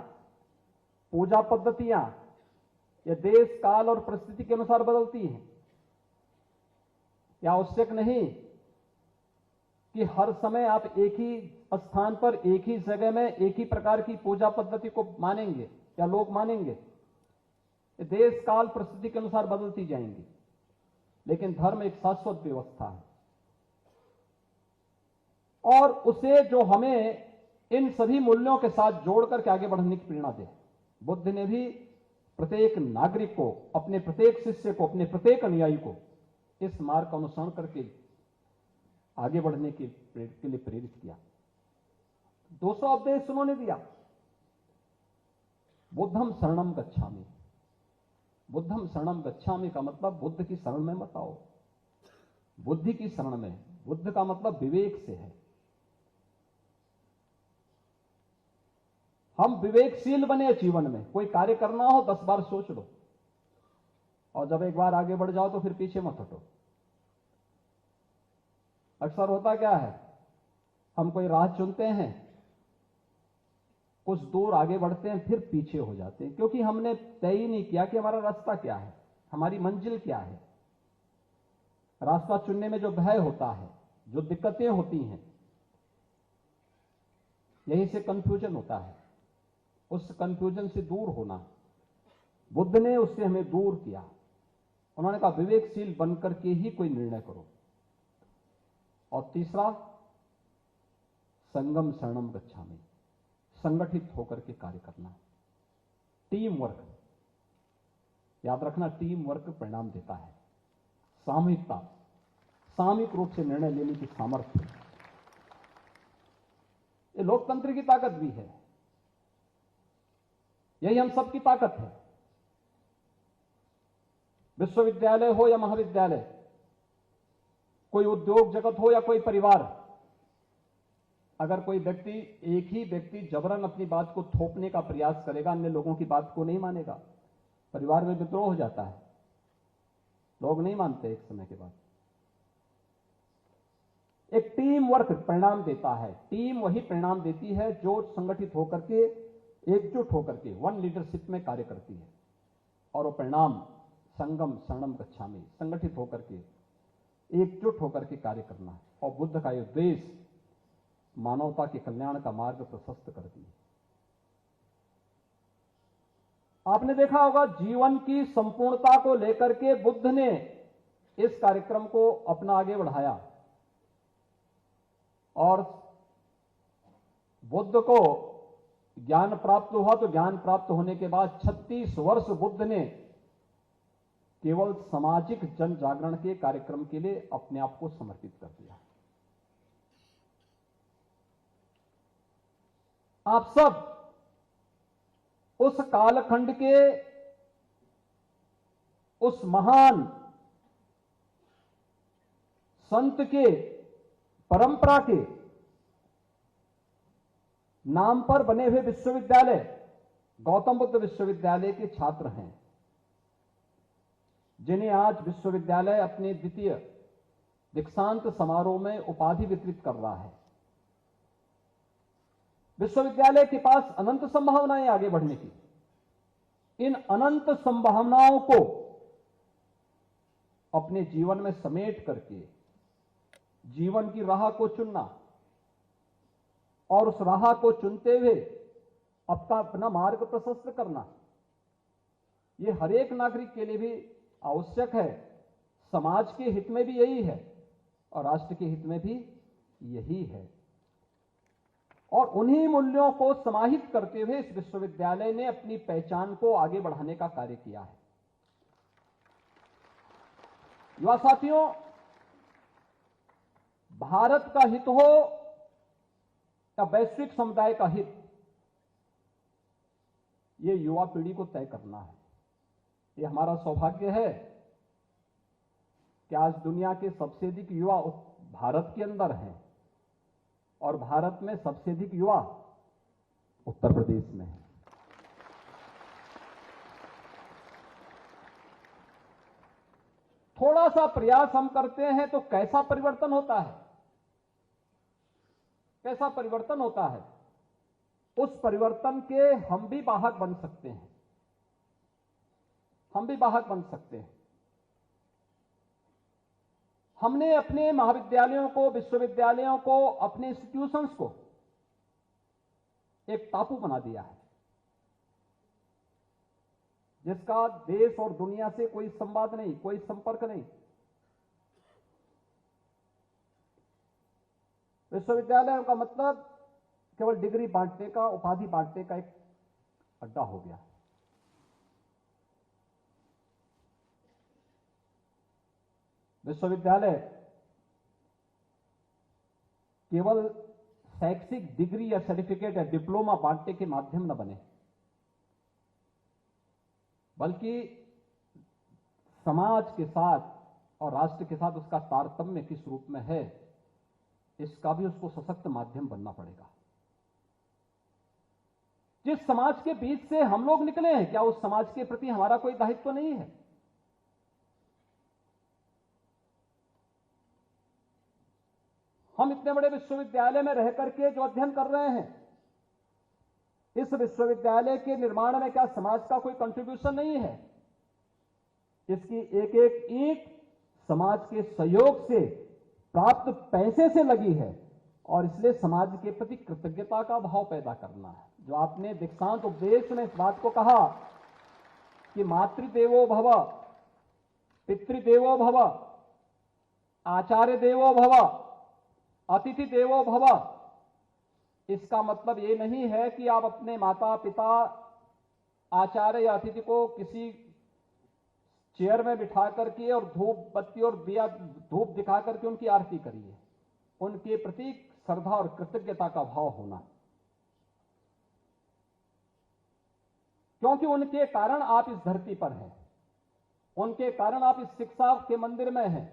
पूजा पद्धतियां, ये देश, काल और परिस्थिति के अनुसार बदलती हैं। यह आवश्यक नहीं कि हर समय आप एक ही स्थान पर, एक ही जगह में, एक ही प्रकार की पूजा पद्धति को मानेंगे या लोग मानेंगे। ये देश, काल, परिस्थिति के अनुसार बदलती जाएंगी। लेकिन धर्म एक शाश्वत व्यवस्था है, और उसे जो हमें इन सभी मूल्यों के साथ जोड़ करके आगे बढ़ने की प्रेरणा दे। बुद्ध ने भी प्रत्येक नागरिक को, अपने प्रत्येक शिष्य को, अपने प्रत्येक अनुयायी को इस मार्ग का अनुसरण करके आगे बढ़ने के लिए प्रेरित किया। 200 उपदेश उन्होंने दिया। बुद्धम शरणम गच्छामि। बुद्धम शरणम गच्छामि का मतलब बुद्ध की शरण में मत आओ, बुद्धि की शरण में। बुद्ध का मतलब विवेक से है। हम विवेकशील बने जीवन में। कोई कार्य करना हो 10 बार सोच लो, और जब एक बार आगे बढ़ जाओ तो फिर पीछे मत हटो। अक्सर होता क्या है, हम कोई राह चुनते हैं, कुछ दूर आगे बढ़ते हैं, फिर पीछे हो जाते हैं, क्योंकि हमने तय ही नहीं किया कि हमारा रास्ता क्या है, हमारी मंजिल क्या है। रास्ता चुनने में जो भय होता है, जो दिक्कतें होती हैं, यहीं से कंफ्यूजन होता है। उस कंफ्यूजन से दूर होना, बुद्ध ने उससे हमें दूर किया। उन्होंने कहा विवेकशील बनकर के ही कोई निर्णय करो। और तीसरा, संगम शरणम गच्छामि, संगठित होकर के कार्य करना, टीम वर्क। याद रखना, टीम वर्क परिणाम देता है। सामूहिकता, सामूहिक रूप से निर्णय लेने की सामर्थ्य, ये लोकतंत्र की ताकत भी है। यही हम सबकी ताकत है। विश्वविद्यालय हो या महाविद्यालय, कोई उद्योग जगत हो या कोई परिवार, अगर कोई व्यक्ति, एक ही व्यक्ति जबरन अपनी बात को थोपने का प्रयास करेगा, अन्य लोगों की बात को नहीं मानेगा, परिवार में विद्रोह हो जाता है। लोग नहीं मानते एक समय के बाद। एक टीम वर्क परिणाम देता है। टीम वही परिणाम देती है जो संगठित होकर के, एकजुट होकर के, वन लीडरशिप में कार्य करती है। और वो परिणाम संगम शरणम गच्छामि, संगठित होकर के, एकजुट होकर के कार्य करना है। और बुद्ध का ये उद्देश्य मानवता के कल्याण का मार्ग प्रशस्त कर दिया। आपने देखा होगा, जीवन की संपूर्णता को लेकर के बुद्ध ने इस कार्यक्रम को अपना आगे बढ़ाया। और बुद्ध को ज्ञान प्राप्त हुआ, तो ज्ञान प्राप्त होने के बाद 36 वर्ष बुद्ध ने केवल सामाजिक जन जागरण के कार्यक्रम के लिए अपने आप को समर्पित कर दिया। आप सब उस कालखंड के, उस महान संत के, परंपरा के नाम पर बने हुए विश्वविद्यालय, गौतम बुद्ध विश्वविद्यालय के छात्र हैं, जिन्हें आज विश्वविद्यालय अपने द्वितीय दीक्षांत समारोह में उपाधि वितरित कर रहा है। विश्वविद्यालय के पास अनंत संभावनाएं आगे बढ़ने की। इन अनंत संभावनाओं को अपने जीवन में समेट करके जीवन की राह को चुनना, और उस राह को चुनते हुए अपना मार्ग प्रशस्त करना, यह हर एक नागरिक के लिए भी आवश्यक है। समाज के हित में भी यही है और राष्ट्र के हित में भी यही है। और उन्हीं मूल्यों को समाहित करते हुए इस विश्वविद्यालय ने अपनी पहचान को आगे बढ़ाने का कार्य किया है। युवा साथियों, भारत का हित हो या वैश्विक समुदाय का हित, यह युवा पीढ़ी को तय करना है। यह हमारा सौभाग्य है कि आज दुनिया के सबसे अधिक युवा भारत के अंदर हैं, और भारत में सबसे अधिक युवा उत्तर प्रदेश में है। थोड़ा सा प्रयास हम करते हैं तो कैसा परिवर्तन होता है, कैसा परिवर्तन होता है। उस परिवर्तन के हम भी वाहक बन सकते हैं, हम भी वाहक बन सकते हैं। हमने अपने महाविद्यालयों को, विश्वविद्यालयों को, अपने इंस्टीट्यूशंस को एक टापू बना दिया है, जिसका देश और दुनिया से कोई संवाद नहीं, कोई संपर्क नहीं। विश्वविद्यालय का मतलब केवल डिग्री बांटने का, उपाधि बांटने का एक अड्डा हो गया। विश्वविद्यालय केवल शैक्षिक डिग्री या सर्टिफिकेट या डिप्लोमा बांटने के माध्यम न बने, बल्कि समाज के साथ और राष्ट्र के साथ उसका तारतम्य किस रूप में है, इसका भी उसको सशक्त माध्यम बनना पड़ेगा। जिस समाज के बीच से हम लोग निकले हैं, क्या उस समाज के प्रति हमारा कोई दायित्व तो नहीं है? हम इतने बड़े विश्वविद्यालय में रह करके जो अध्ययन कर रहे हैं, इस विश्वविद्यालय के निर्माण में क्या समाज का कोई कंट्रीब्यूशन नहीं है? इसकी एक एक ईंट समाज के सहयोग से प्राप्त पैसे से लगी है, और इसलिए समाज के प्रति कृतज्ञता का भाव पैदा करना है। जो आपने दीक्षांत उपदेश में इस बात को कहा कि मातृदेवो भव, पितृदेवो भव, आचार्य देवो भव, अतिथि देवो भव, इसका मतलब ये नहीं है कि आप अपने माता पिता, आचार्य या अतिथि को किसी चेयर में बिठा करके और धूप बत्ती और दिया धूप दिखा करके उनकी आरती करिए। उनके प्रति श्रद्धा और कृतज्ञता का भाव होना, क्योंकि उनके कारण आप इस धरती पर हैं, उनके कारण आप इस शिक्षा के मंदिर में हैं,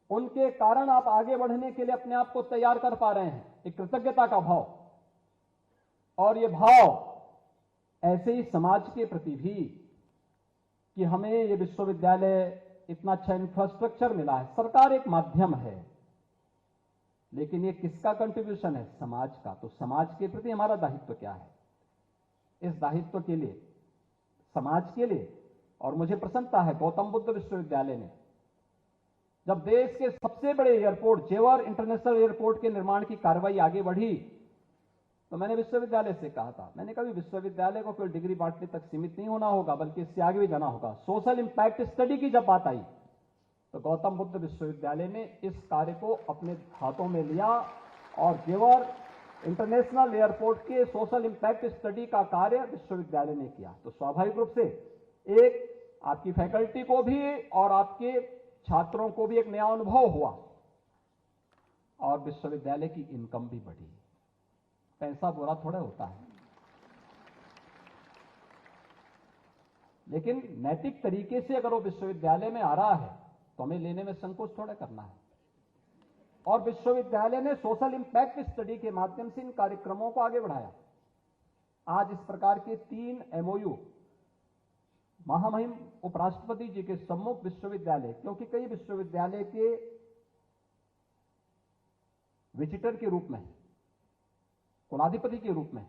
उनके कारण आप आगे बढ़ने के लिए अपने आप को तैयार कर पा रहे हैं। एक कृतज्ञता का भाव, और यह भाव ऐसे ही समाज के प्रति भी कि हमें यह विश्वविद्यालय इतना अच्छा इंफ्रास्ट्रक्चर मिला है। सरकार एक माध्यम है, लेकिन ये किसका कंट्रीब्यूशन है? समाज का। तो समाज के प्रति हमारा दायित्व क्या है? इस दायित्व के लिए, समाज के लिए, और मुझे प्रसन्नता है गौतम बुद्ध विश्वविद्यालय ने जब देश के सबसे बड़े एयरपोर्ट जेवर इंटरनेशनल एयरपोर्ट के निर्माण की कार्रवाई आगे बढ़ी, तो मैंने विश्वविद्यालय से कहा था, मैंने कहा विश्वविद्यालय को केवल डिग्री बांटने तक सीमित नहीं होना होगा, बल्कि इससे आगे भी जाना होगा। सोशल इंपैक्ट स्टडी की जब बात आई, तो गौतम बुद्ध विश्वविद्यालय ने इस कार्य को अपने हाथों में लिया और जेवर इंटरनेशनल एयरपोर्ट के सोशल इंपैक्ट स्टडी का कार्य विश्वविद्यालय ने किया। तो स्वाभाविक रूप से एक आपकी फैकल्टी को भी और आपके छात्रों को भी एक नया अनुभव हुआ, और विश्वविद्यालय की इनकम भी बढ़ी। पैसा बुरा थोड़ा होता है, लेकिन नैतिक तरीके से अगर वो विश्वविद्यालय में आ रहा है तो हमें लेने में संकोच थोड़ा करना है। और विश्वविद्यालय ने सोशल इंपैक्ट स्टडी के माध्यम से इन कार्यक्रमों को आगे बढ़ाया। आज इस प्रकार के 3 MOU महामहिम उपराष्ट्रपति जी के सम्मुख विश्वविद्यालय, क्योंकि कई विश्वविद्यालय के विजिटर के रूप में, कुलाधिपति के रूप में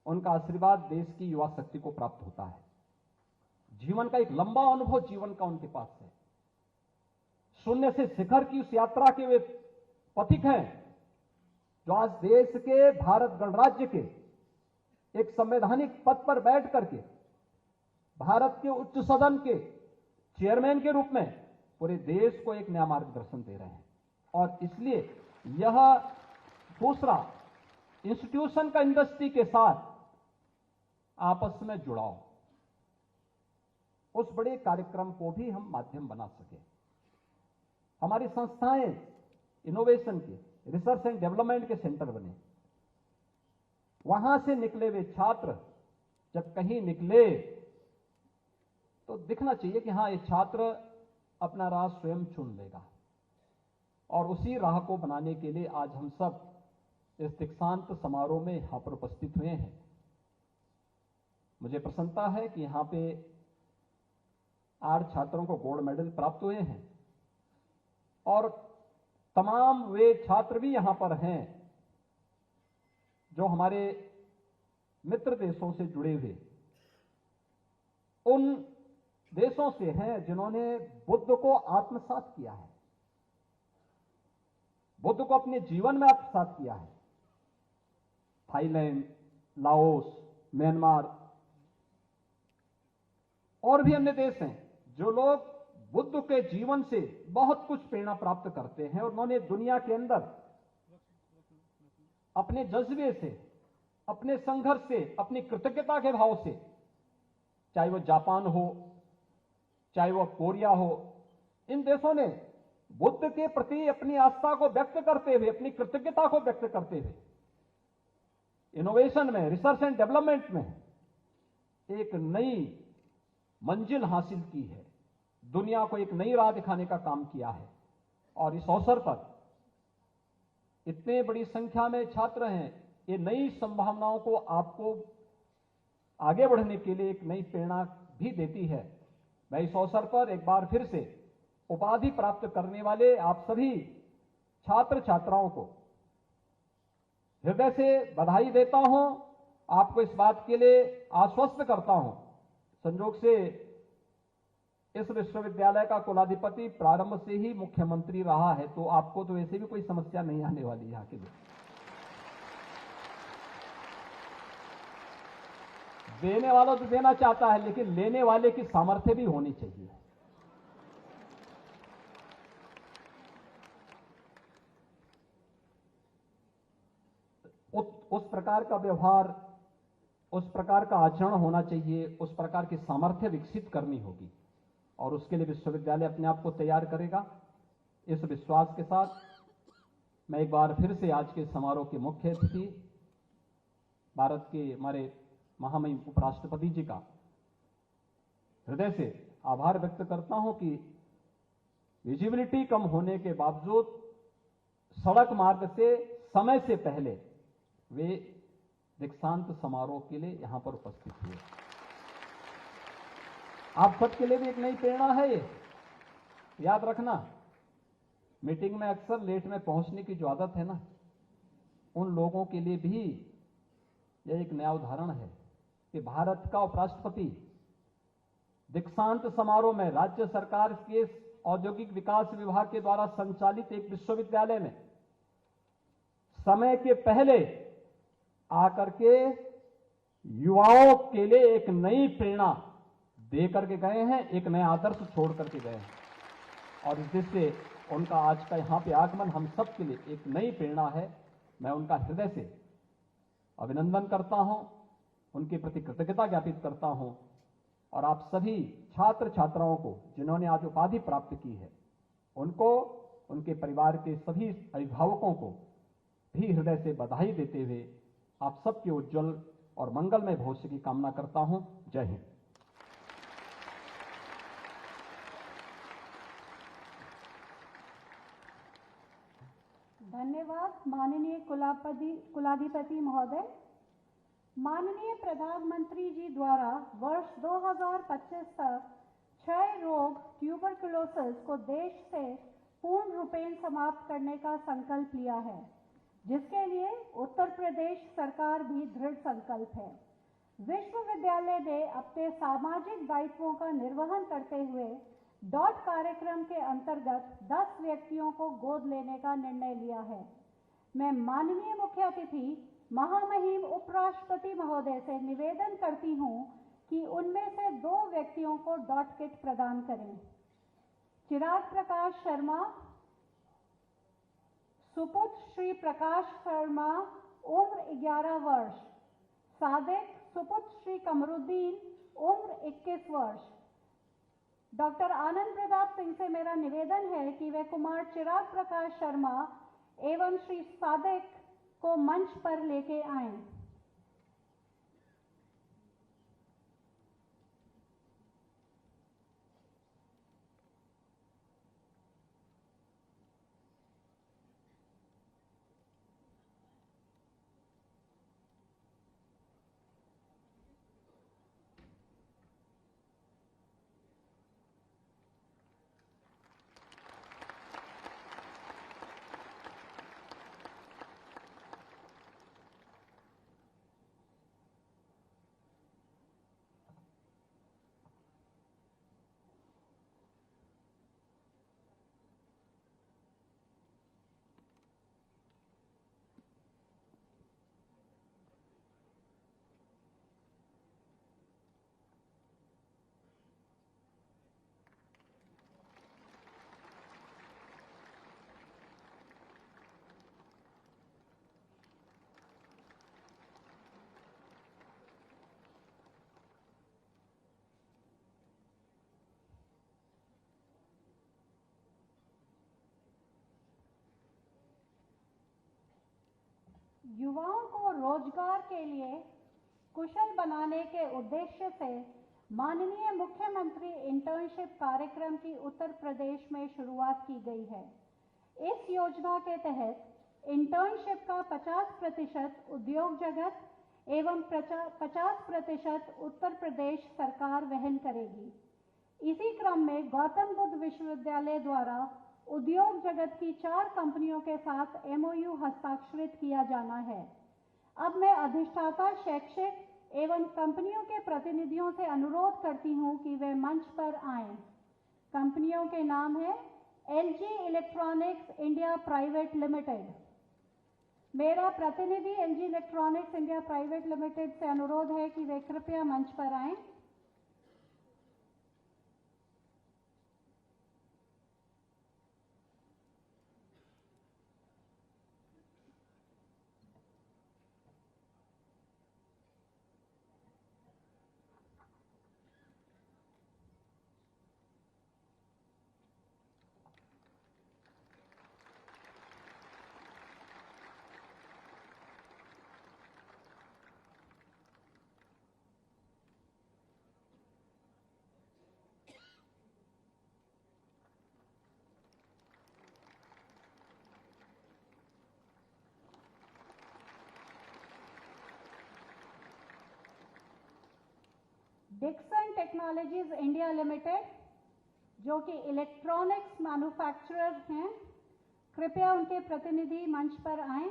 उनका आशीर्वाद देश की युवा शक्ति को प्राप्त होता है। जीवन का एक लंबा अनुभव जीवन का उनके पास है। शून्य से शिखर की उस यात्रा के वे पथिक हैं, जो आज देश के भारत गणराज्य के एक संवैधानिक पद पर बैठ करके भारत के उच्च सदन के चेयरमैन के रूप में पूरे देश को एक नया मार्गदर्शन दे रहे हैं। और इसलिए यह दूसरा इंस्टीट्यूशन का इंडस्ट्री के साथ आपस में जुड़ाव, उस बड़े कार्यक्रम को भी हम माध्यम बना सके। हमारी संस्थाएं इनोवेशन के, रिसर्च एंड डेवलपमेंट के सेंटर बने। वहां से निकले हुए छात्र जब कहीं निकले तो दिखना चाहिए कि हां, ये छात्र अपना राह स्वयं चुन लेगा। और उसी राह को बनाने के लिए आज हम सब इस दीक्षांत समारोह में यहां पर उपस्थित हुए हैं। मुझे प्रसन्नता है कि यहां पे 8 छात्रों को गोल्ड मेडल प्राप्त हुए हैं, और तमाम वे छात्र भी यहां पर हैं जो हमारे मित्र देशों से जुड़े हुए उन देशों से हैं जिन्होंने बुद्ध को आत्मसात किया है, बुद्ध को अपने जीवन में आत्मसात किया है। थाईलैंड, लाओस, म्यांमार और भी अन्य देश हैं जो लोग बुद्ध के जीवन से बहुत कुछ प्रेरणा प्राप्त करते हैं, और उन्होंने दुनिया के अंदर अपने जज्बे से, अपने संघर्ष से, अपनी कृतज्ञता के भाव से, चाहे वो जापान हो, चाहे वो कोरिया हो, इन देशों ने बुद्ध के प्रति अपनी आस्था को व्यक्त करते हुए, अपनी कृतज्ञता को व्यक्त करते हुए इनोवेशन में, रिसर्च एंड डेवलपमेंट में एक नई मंजिल हासिल की है, दुनिया को एक नई राह दिखाने का काम किया है। और इस अवसर पर इतने बड़ी संख्या में छात्र हैं, ये नई संभावनाओं को आपको आगे बढ़ने के लिए एक नई प्रेरणा भी देती है। मैं इस अवसर पर एक बार फिर से उपाधि प्राप्त करने वाले आप सभी छात्र छात्राओं को हृदय से बधाई देता हूं। आपको इस बात के लिए आश्वस्त करता हूं, संयोग से इस विश्वविद्यालय का कुलाधिपति प्रारंभ से ही मुख्यमंत्री रहा है, तो आपको तो ऐसे भी कोई समस्या नहीं आने वाली यहां के लिए। देने वाला तो देना चाहता है, लेकिन लेने वाले की सामर्थ्य भी होनी चाहिए। उस प्रकार का व्यवहार, उस प्रकार का आचरण होना चाहिए, उस प्रकार की सामर्थ्य विकसित करनी होगी और उसके लिए विश्वविद्यालय अपने आप को तैयार करेगा। इस विश्वास के साथ मैं एक बार फिर से आज के समारोह के मुख्य अतिथि भारत के हमारे महामहिम उपराष्ट्रपति जी का हृदय से आभार व्यक्त करता हूं कि विजिबिलिटी कम होने के बावजूद सड़क मार्ग से समय से पहले वे दीक्षांत समारोह के लिए यहां पर उपस्थित हुए। आप सबके लिए भी एक नई प्रेरणा है ये, याद रखना। मीटिंग में अक्सर लेट में पहुंचने की जो आदत है ना, उन लोगों के लिए भी यह एक नया उदाहरण है कि भारत का उपराष्ट्रपति दीक्षांत समारोह में राज्य सरकार के औद्योगिक विकास विभाग के द्वारा संचालित एक विश्वविद्यालय में समय के पहले आकर के युवाओं के लिए एक नई प्रेरणा दे करके गए हैं, एक नया आदर्श छोड़ करके गए हैं। और जिससे उनका आज का यहां पे आगमन हम सब के लिए एक नई प्रेरणा है। मैं उनका हृदय से अभिनंदन करता हूं, उनके प्रति कृतज्ञता ज्ञापित करता हूं और आप सभी छात्र छात्राओं को जिन्होंने आज उपाधि प्राप्त की है, उनको, उनके परिवार के सभी अभिभावकों को भी हृदय से बधाई देते हुए आप सबके उज्जवल और मंगलमय भविष्य की कामना करता हूं। जय हिंद। धन्यवाद माननीय कुलाधिपति महोदय। माननीय प्रधानमंत्री जी द्वारा वर्ष 2025 तक क्षय रोग ट्यूबरकुलोसिस को देश से पूर्ण रूपेण समाप्त करने का संकल्प लिया है, जिसके लिए उत्तर प्रदेश सरकार भी दृढ़ संकल्प है। विश्वविद्यालय ने अपने सामाजिक दायित्वों का निर्वहन करते हुए डॉट कार्यक्रम के अंतर्गत 10 व्यक्तियों को गोद लेने का निर्णय लिया है। मैं माननीय मुख्य अतिथि महामहिम उपराष्ट्रपति महोदय से निवेदन करती हूं कि उनमें से 2 व्यक्तियों को डॉट किट प्रदान करें। चिराग प्रकाश शर्मा, सुपुत्र श्री प्रकाश शर्मा, उम्र 11 वर्ष। सादिक सुपुत्र श्री कमरुद्दीन, उम्र 21 वर्ष। डॉक्टर आनंद प्रताप सिंह से मेरा निवेदन है कि वे कुमार चिराग प्रकाश शर्मा एवं श्री सादिक को मंच पर लेके आएं। युवाओं को रोजगार के लिए कुशल बनाने के उद्देश्य से माननीय मुख्यमंत्री इंटर्नशिप कार्यक्रम की उत्तर प्रदेश में शुरुआत की गई है। इस योजना के तहत इंटर्नशिप का 50% उद्योग जगत एवं 50% उत्तर प्रदेश सरकार वहन करेगी। इसी क्रम में गौतम बुद्ध विश्वविद्यालय द्वारा उद्योग जगत की 4 कंपनियों के साथ MOU हस्ताक्षरित किया जाना है। अब मैं अधिष्ठाता शैक्षिक एवं कंपनियों के प्रतिनिधियों से अनुरोध करती हूं कि वे मंच पर आएं। कंपनियों के नाम है LG electronics India private limited. मेरा प्रतिनिधि LG electronics India private limited से अनुरोध है कि वे कृपया मंच पर आएं। डिक्सन टेक्नोलॉजीज इंडिया लिमिटेड, जो कि इलेक्ट्रॉनिक्स मैन्युफैक्चरर हैं, कृपया उनके प्रतिनिधि मंच पर आएं।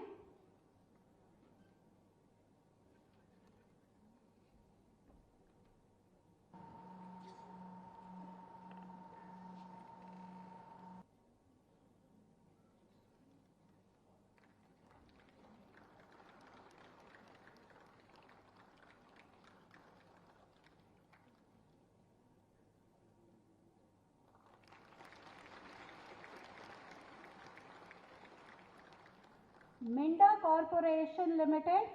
मिंडा कॉरपोरेशन लिमिटेड,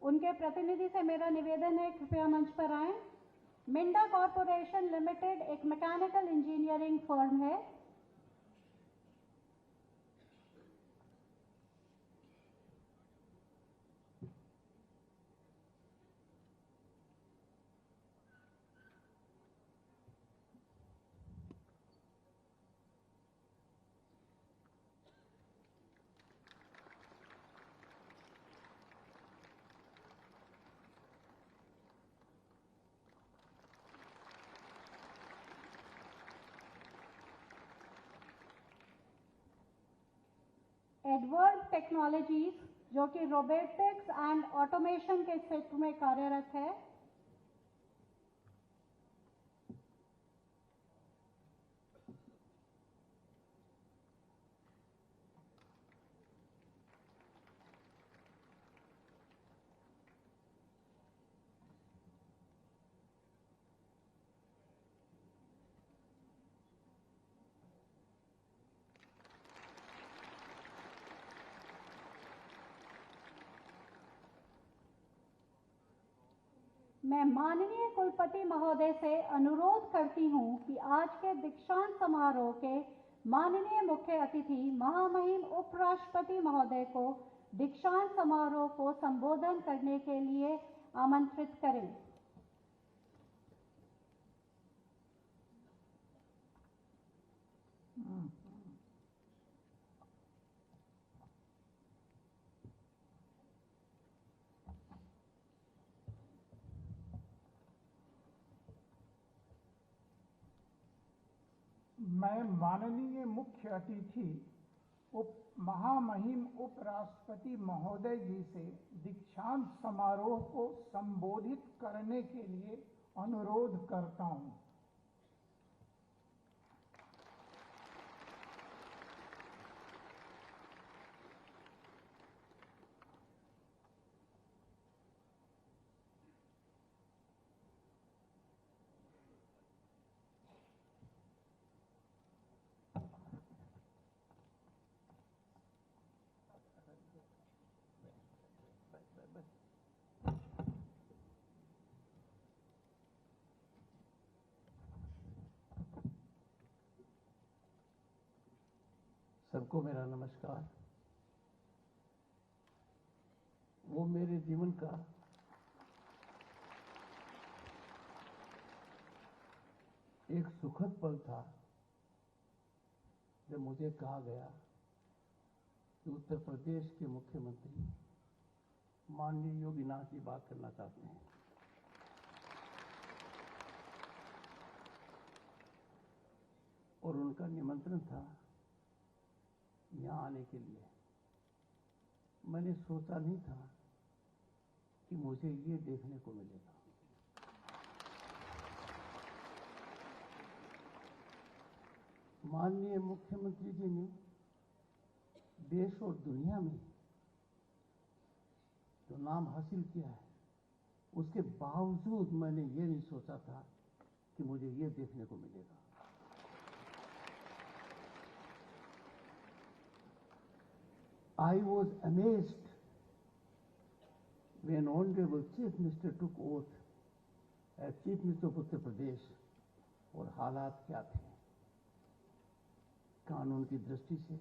उनके प्रतिनिधि से मेरा निवेदन है कृपया मंच पर आएं। मिंडा कॉरपोरेशन लिमिटेड एक मैकेनिकल इंजीनियरिंग फर्म है। एडवर्ड टेक्नोलॉजीज, जो कि रोबोटिक्स एंड ऑटोमेशन के क्षेत्र में कार्यरत है। मैं माननीय कुलपति महोदय से अनुरोध करती हूं कि आज के दीक्षांत समारोह के माननीय मुख्य अतिथि महामहिम उपराष्ट्रपति महोदय को दीक्षांत समारोह को संबोधन करने के लिए आमंत्रित करें। मैं माननीय मुख्य अतिथि महामहिम उपराष्ट्रपति महोदय जी से दीक्षांत समारोह को संबोधित करने के लिए अनुरोध करता हूं। सबको मेरा नमस्कार। वो मेरे जीवन का एक सुखद पल था जब मुझे कहा गया कि उत्तर प्रदेश के मुख्यमंत्री माननीय योगी नाथ जी बात करना चाहते हैं। और उनका निमंत्रण था यहाँ आने के लिए। मैंने सोचा नहीं था कि मुझे ये देखने को मिलेगा। माननीय मुख्यमंत्री जी ने देश और दुनिया में जो नाम हासिल किया है, उसके बावजूद मैंने ये नहीं सोचा था कि मुझे ये देखने को मिलेगा। I was amazed when Honorable Chief Minister took oath as Chief Minister of Uttar Pradesh। और हालात क्या थे, कानून की दृष्टि से,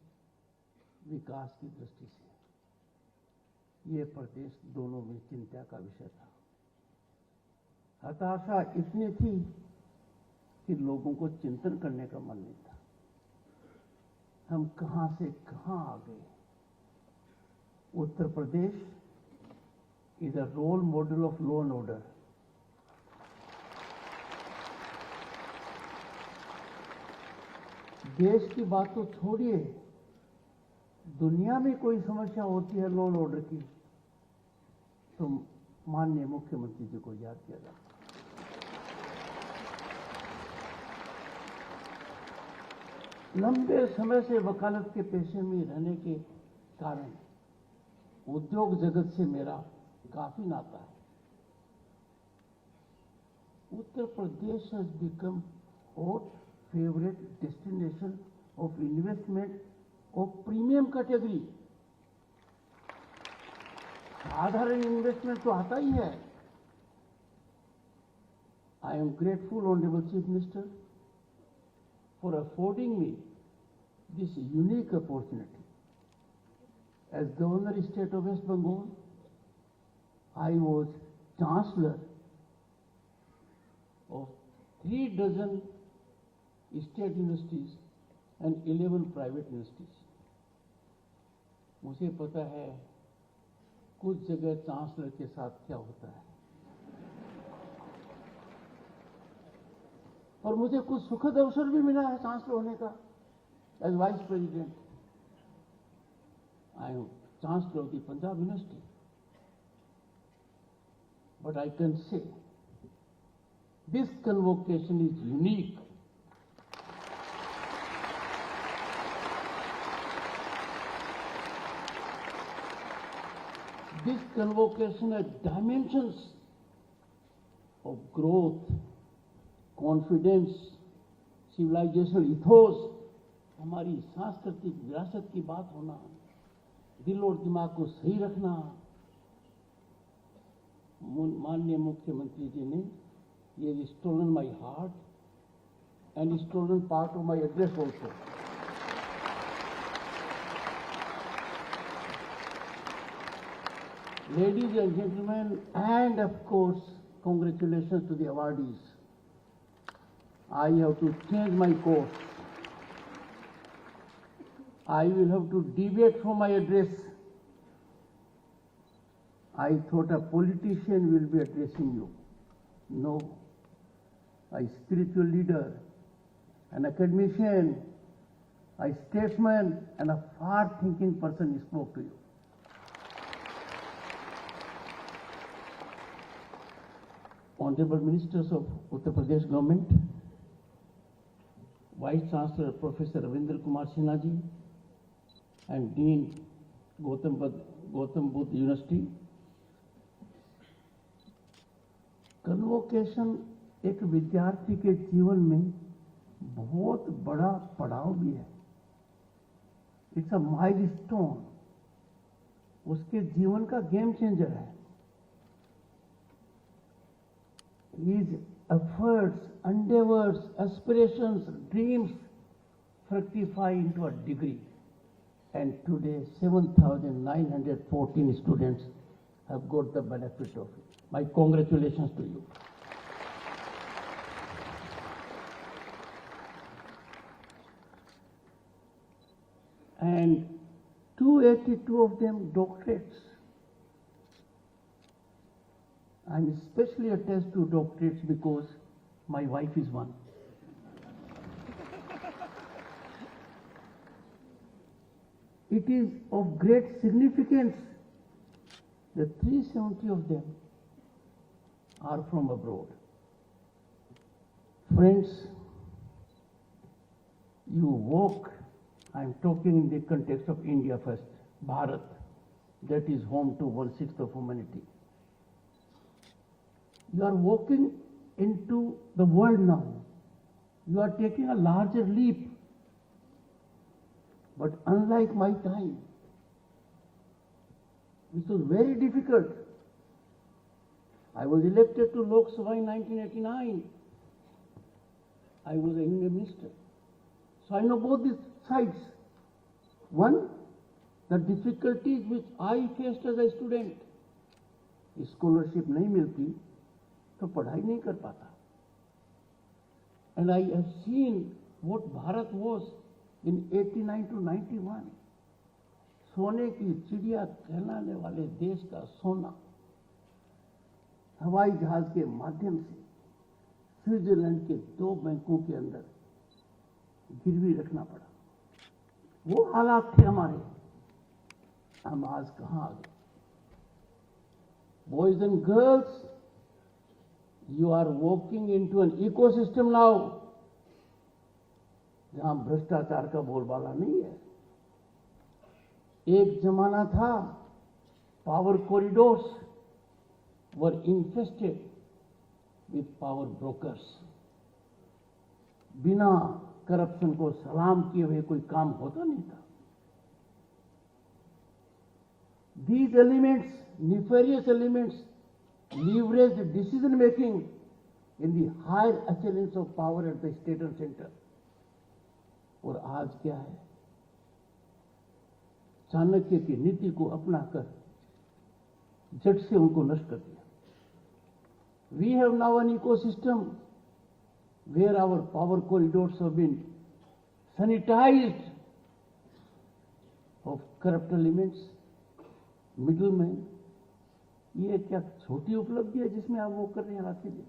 विकास की दृष्टि से ये प्रदेश दोनों में चिंता का विषय था। हताशा इतनी थी कि लोगों को चिंतन करने का मन नहीं था। हम कहां से कहां आ गए। Uttar Pradesh is a role model of law and order। देश की बात तो छोड़िए, दुनिया में कोई समस्या होती है लॉ एंड ऑर्डर की तो माननीय मुख्यमंत्री जी को याद किया जाता है। लंबे समय से वकालत के पेशे में रहने के कारण उद्योग जगत से मेरा काफी नाता है। Uttar Pradesh has become hot favorite destination of investment of premium category। साधारण इन्वेस्टमेंट तो आता ही है। I am grateful, Honorable Chief Minister, for affording me this unique opportunity। As Governor State of West Bengal, I was Chancellor of 3 dozen state universities and 11 private universities। मुझे पता है कुछ जगह chancellor के साथ क्या होता है, और मुझे कुछ सुखद अवसर भी मिला है चांसलर होने का। As vice president I am Chancellor of the Punjab University, but I can say this convocation is unique। This convocation has dimensions of growth, confidence, civilizational ethos। हमारी सांस्कृतिक विरासत की बात होना, दिल और दिमाग को सही रखना। माननीय मुख्यमंत्री जी ने ये stolen my heart and stolen part of my address also. Ladies and gentlemen, and of course, congratulations to the awardees। I have to change my course। I will have to deviate from my address। I thought a politician will be addressing you। No, a spiritual leader, an academician, a statesman, and a far-thinking person spoke to you। Honorable Ministers of Uttar Pradesh Government, Vice Chancellor Professor Ravindra Kumar Sinha ji, and Dean Gautam Buddha University। Convocation एक विद्यार्थी के जीवन में बहुत बड़ा पड़ाव भी है। इट्स अ माइलस्टोन, उसके जीवन का गेम चेंजर है। His efforts, endeavors, aspirations, dreams fructify into a degree। And today 7,914 students have got the benefit of it. My congratulations to you. And 282 of them doctorates. I'm especially attached to doctorates because my wife is one. It is of great significance that 370 of them are from abroad. Friends, you walk, I'm talking in the context of India first, Bharat, that is home to 1/6 of humanity. You are walking into the world now. You are taking a larger leap. But unlike my time, which was very difficult, I was elected to Lok Sabha in 1989. I was a union minister. So I know both these sides. One, the difficulties which I faced as a student. Scholarship नहीं मिलती तो पढ़ाई नहीं कर पाता. And I have seen what Bharat was in 89 to 91. सोने की चिड़िया कहलाने वाले देश का सोना हवाई जहाज के माध्यम से स्विट्जरलैंड के 2 बैंकों के अंदर गिरवी रखना पड़ा. वो हालात थे हमारे. हम आज कहां आ गए? Boys and girls, you are walking into an ecosystem now जहां भ्रष्टाचार का बोलबाला नहीं है. एक जमाना था power corridors were infested with power brokers. बिना करप्शन को सलाम किए हुए कोई काम होता नहीं था. These elements, nefarious elements, leveraged decision making in the higher echelons of power at the state and center. और आज क्या है? चाणक्य की नीति को अपनाकर झट से उनको नष्ट कर दिया. We have now an ecosystem where our power corridors have been sanitized of corrupt elements, middlemen. ये क्या छोटी उपलब्धि है जिसमें आप वो कर रहे हैं आज के लिए?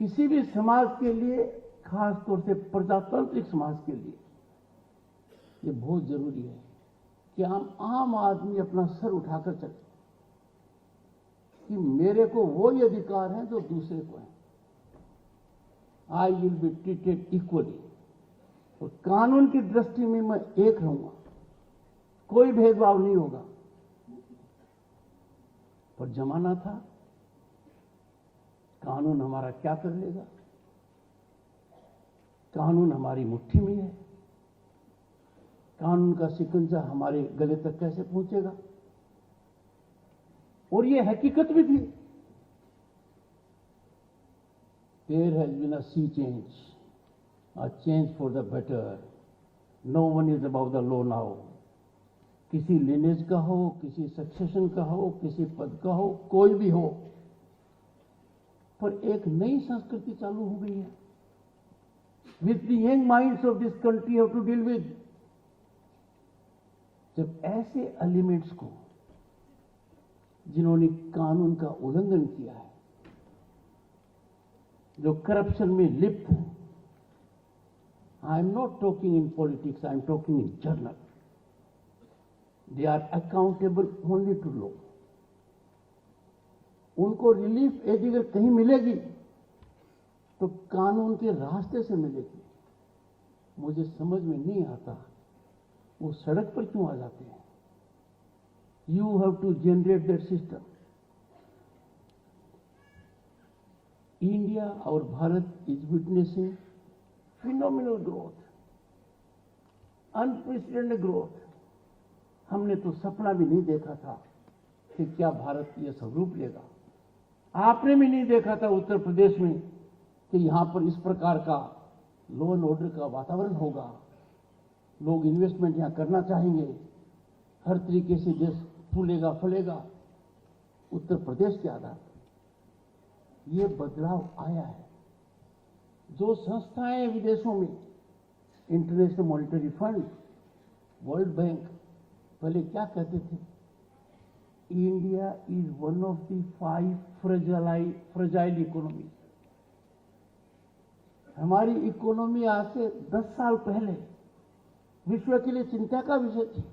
किसी भी समाज के लिए, खास तौर से प्रजातांत्रिक समाज के लिए, ये बहुत जरूरी है कि हम आम आदमी अपना सर उठाकर चले कि मेरे को वो ही अधिकार हैं जो दूसरे को हैं. I will be treated equally. और कानून की दृष्टि में मैं एक रहूंगा, कोई भेदभाव नहीं होगा. पर जमाना था कानून हमारा क्या कर लेगा? कानून हमारी मुट्ठी में है. कानून का शिकंजा हमारे गले तक कैसे पहुंचेगा? और ये हकीकत भी थी. There has been a sea change, a change for the better. No one is above the law now. किसी लिनेज का हो, किसी सक्सेशन का हो, किसी पद का हो, कोई भी हो, पर एक नई संस्कृति चालू हो गई है. With the young minds of this country have to deal with. जब ऐसे एलिमेंट्स को जिन्होंने कानून का उल्लंघन किया है, जो करप्शन में लिप्त हैं, I am not talking in politics, I am talking in general. They are accountable only to law. उनको रिलीफ यदि अगर कहीं मिलेगी तो कानून के रास्ते से मिलेगी. मुझे समझ में नहीं आता वो सड़क पर क्यों आ जाते हैं. You have to generate that system. India और Bharat is witnessing phenomenal growth, unprecedented growth. हमने तो सपना भी नहीं देखा था कि क्या भारत ये स्वरूप लेगा. आपने भी नहीं देखा था उत्तर प्रदेश में कि यहां पर इस प्रकार का लॉ एंड ऑर्डर का वातावरण होगा. लोग इन्वेस्टमेंट यहां करना चाहेंगे. हर तरीके से देश फूलेगा फलेगा उत्तर प्रदेश के आधार पर। ये बदलाव आया है। जो संस्थाएं विदेशों में, international monetary fund, world bank, पहले क्या कहते थे? India is one of the 5 fragile economy. हमारी इकोनॉमी आज से 10 साल पहले विश्व के लिए चिंता का विषय थी।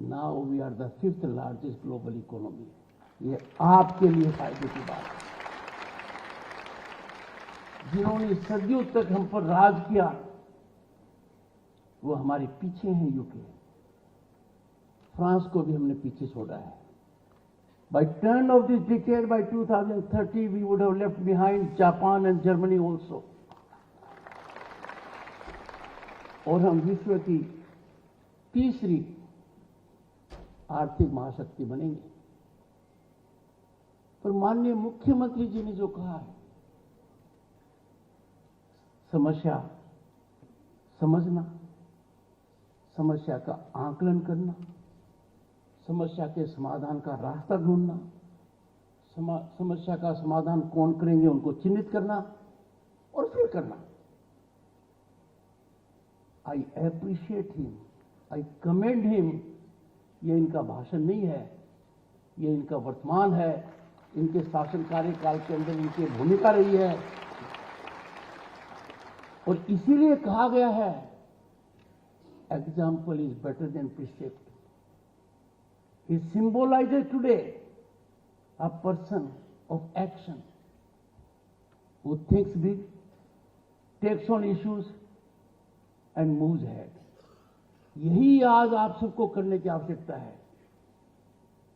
Now we are the 5th largest global economy. ये आपके लिए फायदे की बात है। जिन्होंने सदियों तक हम पर राज किया वो हमारे पीछे हैं। यूके, फ्रांस को भी हमने पीछे छोड़ा है। By turn of this decade, by 2030, we would have left behind Japan and Germany also. और हम विश्व की तीसरी आर्थिक महाशक्ति बनेंगे। पर माननीय मुख्यमंत्री जी ने जो कहा है, समस्या समझना, समस्या का आकलन करना, समस्या के समाधान का रास्ता ढूंढना, समस्या का समाधान कौन करेंगे उनको चिन्हित करना और फिर करना। I appreciate him, I commend him. ये इनका भाषण नहीं है, ये इनका वर्तमान है, इनके शासन कार्यकाल के अंदर इनकी भूमिका रही है। और इसीलिए कहा गया है example is better than prescript. He symbolizes today a person of action who thinks big, takes on issues and moves ahead. यही आज आप सबको करने की आवश्यकता है।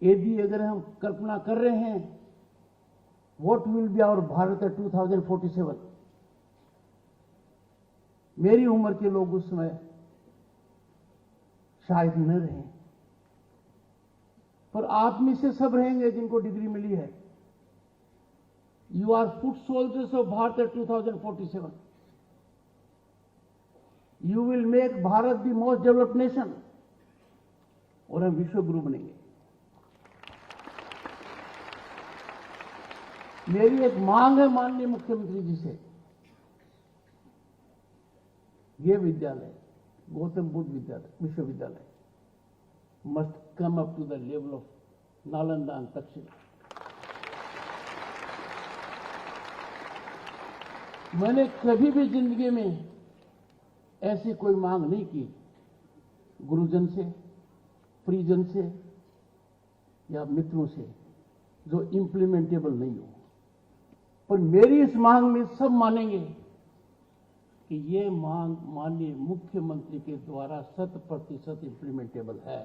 यदि अगर हम कल्पना कर रहे हैं what will be our Bharat at 2047, मेरी उम्र के लोग उस समय शायद न रहें, पर आप में से सब रहेंगे जिनको डिग्री मिली है। You are foot soldiers of Bharat at 2047। You will make Bharat the most developed nation और हम विश्व गुरु बनेंगे। मेरी एक मांग है माननीय मुख्यमंत्री जी से, ये विद्यालय, गौतम बुद्ध विश्वविद्यालय must come up to the level of Nalanda and Takshila. मैंने कभी भी जिंदगी में ऐसी कोई मांग नहीं की गुरुजन से, परिजन से या मित्रों से जो इम्प्लीमेंटेबल नहीं हो। पर मेरी इस मांग में सब मानेंगे कि ये मांग माननीय मुख्यमंत्री के द्वारा 100% इम्प्लीमेंटेबल है।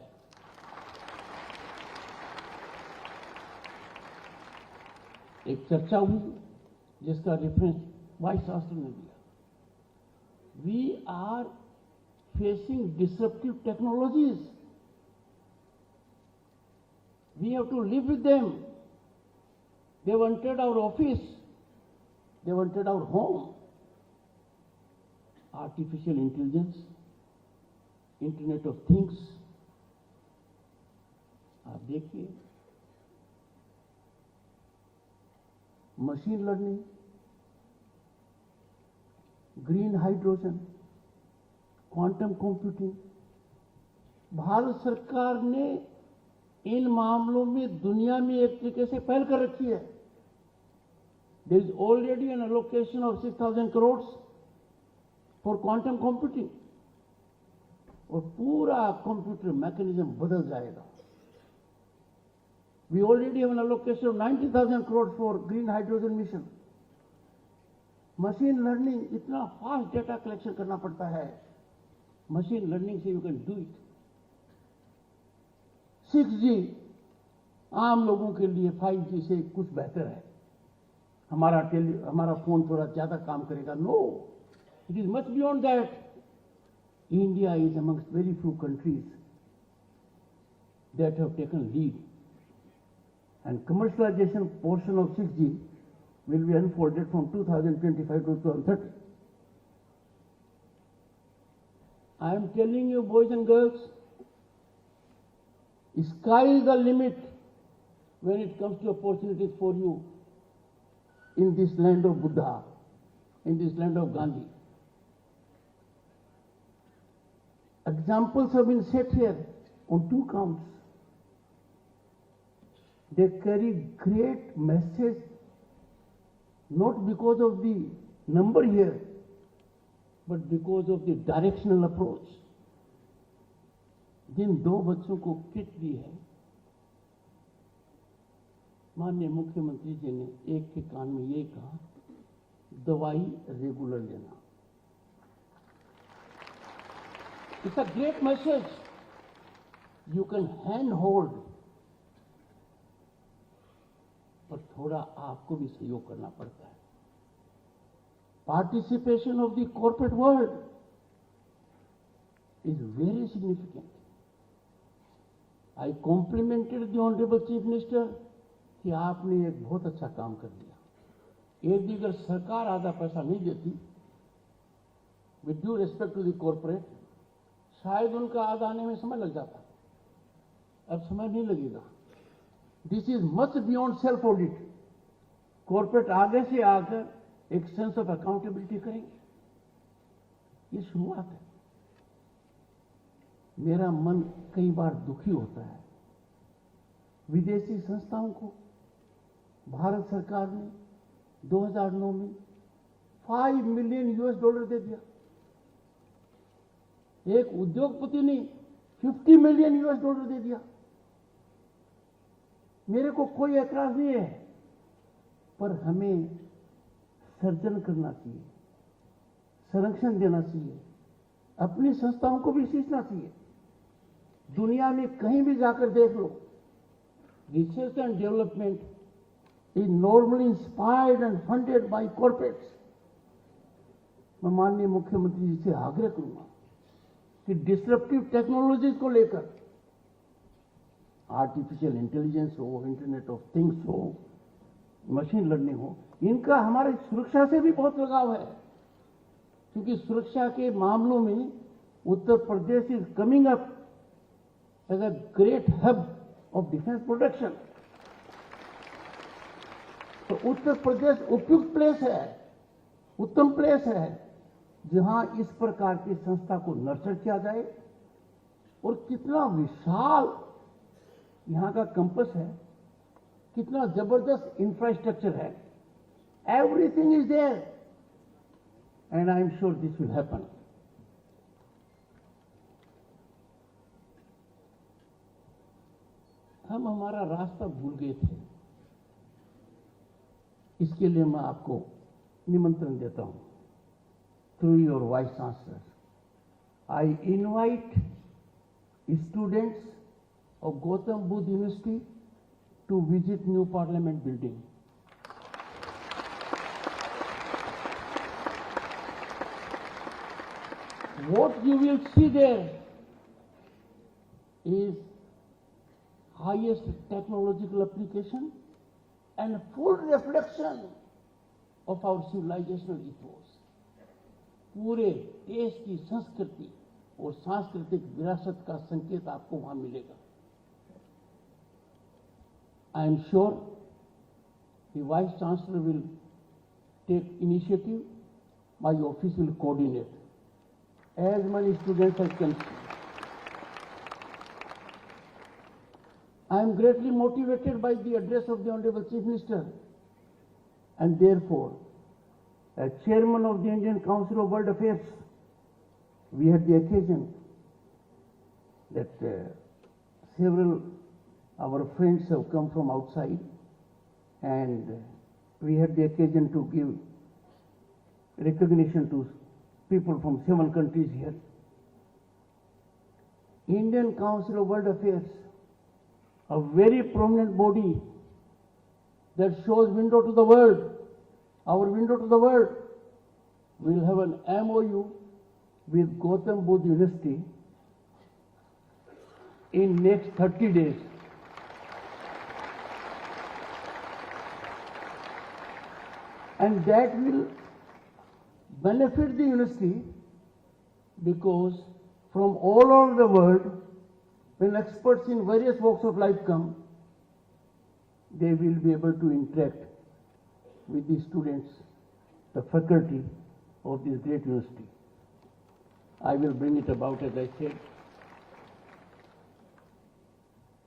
एक चर्चा हुई जिसका रेफरेंस वाइस चांसलर ने दिया। We are facing disruptive technologies, we have to live with them. They have entered our office, they have entered our home. Artificial intelligence, Internet of Things, आप देखिए, machine learning, green hydrogen, quantum computing. Bharat सरकार ने इन मामलों में दुनिया में एक तरीके से पहल कर रखी है। There is already an allocation of 6,000 crores for quantum computing और पूरा कंप्यूटर मैकेनिज्म बदल जाएगा। We already have an allocation of 90,000 crores for green hydrogen mission. Machine learning, इतना फास्ट डेटा कलेक्शन करना पड़ता है, मशीन लर्निंग से you can do it. 6G आम लोगों के लिए 5G से कुछ बेहतर है। हमारा फोन थोड़ा ज्यादा काम करेगा। No, it is much beyond that. India is amongst very few countries that have taken lead, and commercialization portion of 6G will be unfolded from 2025 to 2030. I am telling you, boys and girls, Sky is the limit when it comes to opportunities for you in this land of Buddha, in this land of Gandhi. Examples have been set here on two counts. They carry great message, not because of the number here, but because of the directional approach. जिन दो बच्चों को kit दी है, माननीय मुख्यमंत्री जी ने एक के कान में ये कहा, दवाई रेगुलर लेना. It's a great message. You can handhold, पर थोड़ा आपको भी सहयोग करना पड़ता है. Participation of the corporate world is very significant. I complimented the Honorable Chief Minister कि आपने एक बहुत अच्छा काम कर दिया. एक अगर सरकार आधा पैसा नहीं देती, with due respect to the corporate, शायद उनका आधा आने में समय लग जाता. अब समय नहीं लगेगा. This is much beyond self audit. Corporate आगे से आकर एक सेंस ऑफ अकाउंटेबिलिटी करेंगे. ये शुरुआत है. मेरा मन कई बार दुखी होता है. विदेशी संस्थाओं को भारत सरकार ने 2009 में $5 मिलियन दे दिया. एक उद्योगपति ने $50 मिलियन दे दिया. मेरे को कोई ऐतराज नहीं है, पर हमें सर्जन करना चाहिए, संरक्षण देना चाहिए, अपनी संस्थाओं को भी सींचना चाहिए. दुनिया में कहीं भी जाकर देख लो, research and development is normally inspired and funded by corporates. मैं माननीय मुख्यमंत्री जी से आग्रह करूंगा कि डिसरप्टिव टेक्नोलॉजीज को लेकर, आर्टिफिशियल इंटेलिजेंस हो, इंटरनेट ऑफ थिंग्स हो, मशीन लर्निंग हो, इनका हमारी सुरक्षा से भी बहुत लगाव है. क्योंकि सुरक्षा के मामलों में Uttar Pradesh is coming up as a great hub of defence production. तो उत्तर प्रदेश उपयुक्त प्लेस है, उत्तम प्लेस है, जहां इस प्रकार की संस्था को नर्चर किया जाए. और कितना विशाल यहां का कैंपस है, कितना जबरदस्त इंफ्रास्ट्रक्चर है. Everything is there and I am sure this will happen. हम हमारा रास्ता भूल गए थे. इसके लिए मैं आपको निमंत्रण देता हूं. Through your vice chancellor, I invite students of Gautam Buddha University to visit new Parliament building. What you will see there is highest technological application and full reflection of our civilizational ethos. पूरे देश की संस्कृति और सांस्कृतिक विरासत का संकेत आपको वहां मिलेगा. I am sure the Vice Chancellor will take initiative. My office will coordinate as many students as can see. I am greatly motivated by the address of the Honorable Chief Minister, and therefore, as Chairman of the Indian Council of World Affairs, we had the occasion that several our friends have come from outside, and we had the occasion to give recognition to people from 7 countries here. Indian Council of World Affairs, a very prominent body that shows window to the world, our window to the world, will have an MOU with Gautam Buddha University in next 30 days. And that will benefit the university, because from all over the world, when experts in various walks of life come, they will be able to interact with the students, the faculty of this great university. I will bring it about, as I said.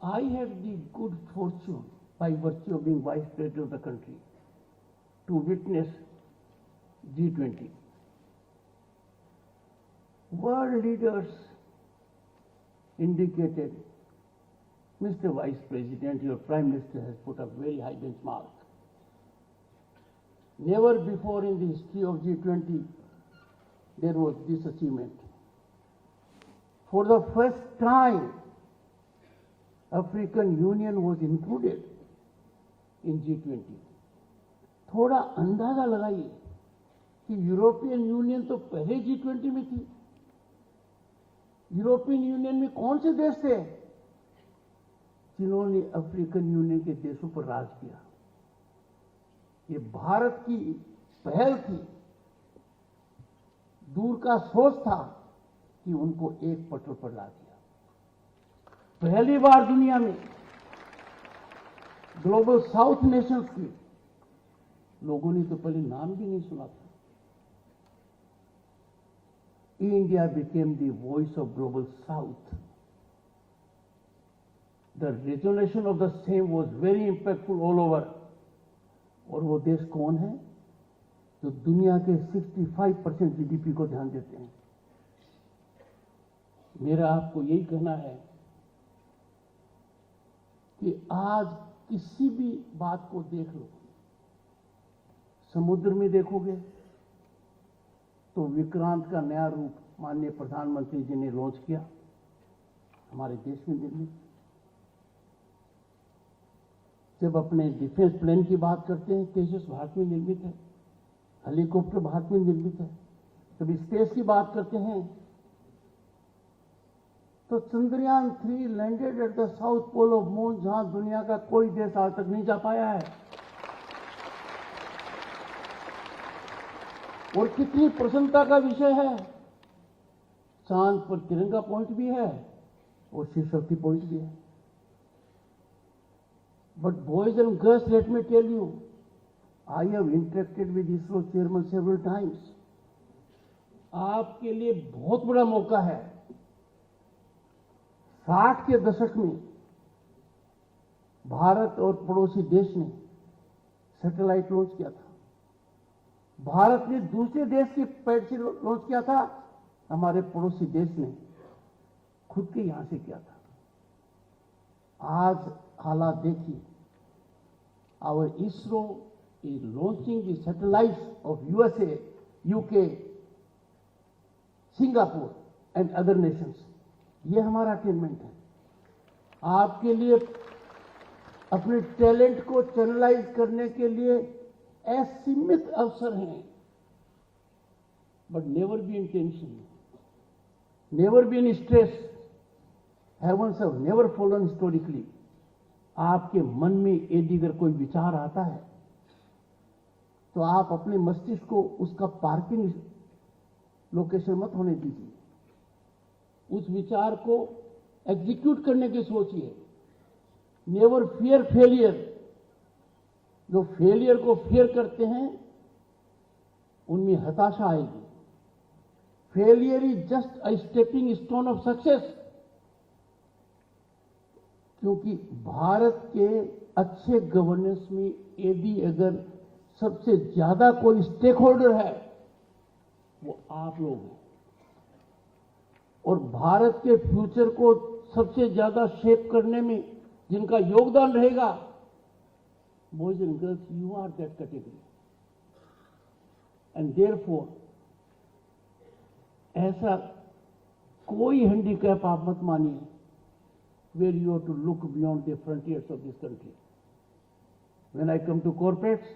I had the good fortune, by virtue of being Vice President of the country, to witness G20. World leaders indicated, Mr. Vice President, your Prime Minister has put a very high benchmark. Never before in the history of G20 there was this achievement. For the first time, African Union was included in G20. थोड़ा अंदाजा लगाइए कि European union तो पहले G20 में थी। European union में कौन से देश थे जिन्होंने अफ्रीकन यूनियन के देशों पर राज किया? ये भारत की पहल थी। दूर का सोच था कि उनको एक पटल पर ला दिया। पहली बार दुनिया में ग्लोबल साउथ नेशंस की लोगों ने तो पहले नाम भी नहीं सुना था। India became the voice of global south. The resolution of the same was very impactful all over. और वो देश कौन है जो दुनिया के 65% जीडीपी को ध्यान देते हैं? मेरा आपको यही कहना है कि आज किसी भी बात को देख लो, समुद्र में देखोगे तो विक्रांत का नया रूप माननीय प्रधानमंत्री जी ने लॉन्च किया, हमारे देश में निर्मित। जब अपने डिफेंस प्लान की बात करते हैं, तेजस भारत में निर्मित है, हेलीकॉप्टर भारत में निर्मित है। जब स्पेस की बात करते हैं तो Chandrayaan 3 landed at the south pole of moon, जहां दुनिया का कोई देश आज तक नहीं जा पाया है। और कितनी प्रसन्नता का विषय है, चांद पर तिरंगा पॉइंट भी है और शिव शक्ति पॉइंट भी है। But boys and girls, let me tell you, I have interacted with ISRO chairman several times. आपके लिए बहुत बड़ा मौका है। 60 के दशक में भारत और पड़ोसी देश ने सैटेलाइट लॉन्च किया था। भारत ने दूसरे देश के पैड से लॉन्च किया था, हमारे पड़ोसी देश ने खुद के यहां से किया था। आज हालात देखिए, our ISRO is launching the satellites of USA, UK, Singapore and other nations. ये हमारा अटेनमेंट है। आपके लिए अपने टैलेंट को चैनलाइज करने के लिए असीमित अवसर हैं, but never be in tension, never be in stress. Heavens have never fallen historically. आपके मन में यदि अगर कोई विचार आता है तो आप अपने मस्तिष्क को उसका पार्किंग लोकेशन मत होने दीजिए। उस विचार को एग्जीक्यूट करने की सोचिए। Never fear failure. जो फेलियर को फियर करते हैं उनमें हताशा आएगी। Failure is just a stepping stone of success. क्योंकि भारत के अच्छे गवर्नेंस में यदि अगर सबसे ज्यादा कोई स्टेक होल्डर है वो आप लोग हैं। और भारत के फ्यूचर को सबसे ज्यादा शेप करने में जिनका योगदान रहेगा, boys and girls, you are that category. And therefore ऐसा कोई हैंडीकैप आप मत मानिए where you have to look beyond the frontiers of this country. When I come to corporates,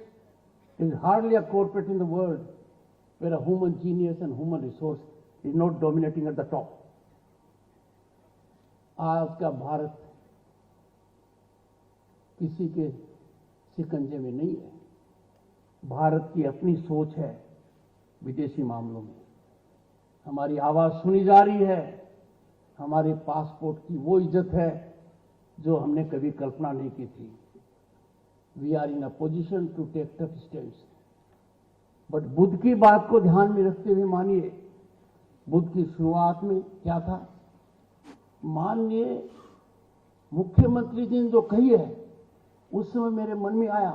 there is hardly a corporate in the world where a human genius and human resource is not dominating at the top. आज का भारत किसी के शिकंजे में नहीं है। भारत की अपनी सोच है विदेशी मामलों में। हमारी आवाज सुनी जा रही है, हमारे पासपोर्ट की वो इज्जत है जो हमने कभी कल्पना नहीं की थी। We are in a position to take tough stands. But Buddha की बात को ध्यान में रखते हुए मानिए, बुद्ध की शुरुआत में क्या था, माननीय मुख्यमंत्री जी ने जो कही है, उस समय मेरे मन में आया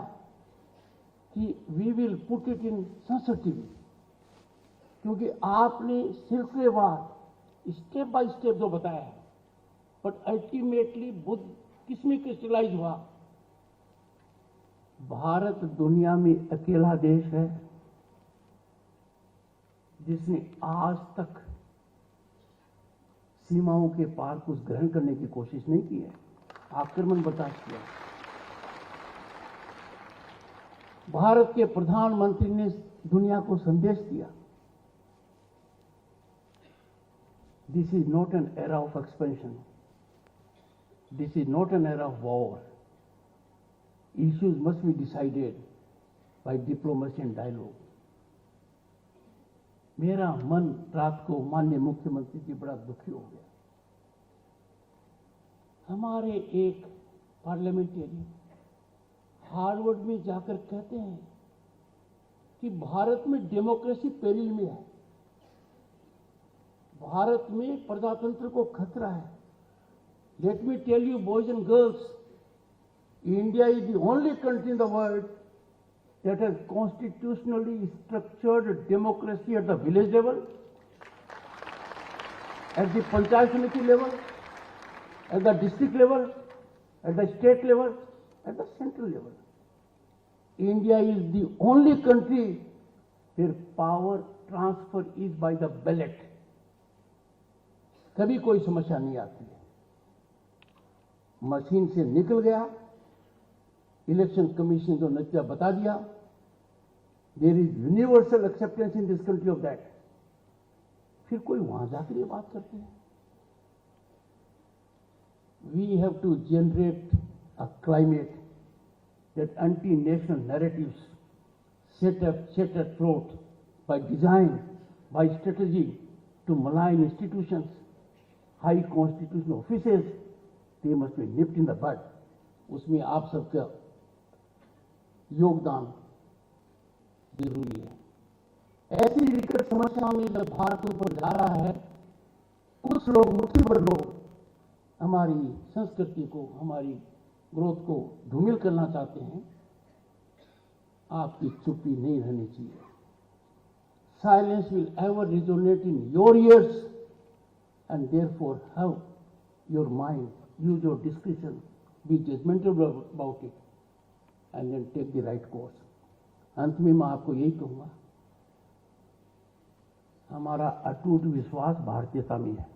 कि we will put it in Sansad TV, क्योंकि आपने सिलसिलेवार स्टेप बाय स्टेप जो बताया है, बट अल्टीमेटली बुद्ध किसमें क्रिस्टलाइज हुआ। भारत दुनिया में अकेला देश है जिसने आज तक सीमाओं के पार कुछ ग्रहण करने की कोशिश नहीं की है, आक्रमण बर्दाश्त किया। भारत के प्रधानमंत्री ने दुनिया को संदेश दिया, this is not an era of expansion, this is not an era of war, issues must be decided by diplomacy and dialogue. मेरा मन रात को माननीय मुख्यमंत्री जी बड़ा दुखी हो गया। हमारे एक पार्लियामेंटेरियन हार्वर्ड में जाकर कहते हैं कि भारत में डेमोक्रेसी पेरिल में है, भारत में प्रजातंत्र को खतरा है। Let me tell you boys and girls, India is the only country in the world that has constitutionally structured democracy at the village level, at the panchayat samiti level, at the district level, at the state level, at the central level. India is the only country where power transfer is by the ballot. कभी कोई समस्या नहीं आती है, machine से निकल गया, election commission जो नतीजा बता दिया, there is universal acceptance in this country of that. फिर कोई वहां जाकर ये बात करते हैं। We have to generate a climate that anti national narratives set afloat by design, by strategy to malign institutions, high constitutional offices, they must be nipped in the bud. उसमें आप सबका योगदान जरूरी है। ऐसी विकट समस्याओं में जब भारत ऊपर जा रहा है, कुछ लोग, मुट्ठी भर लोग हमारी संस्कृति को, हमारी ग्रोथ को धूमिल करना चाहते हैं। आपकी चुप्पी नहीं रहनी चाहिए। Silence will ever resonate in your ears and therefore have your mind, use your discretion, be judgmental about it and then take the right course. अंत में मैं आपको यही कहूंगा, हमारा अटूट विश्वास भारतीयता में है।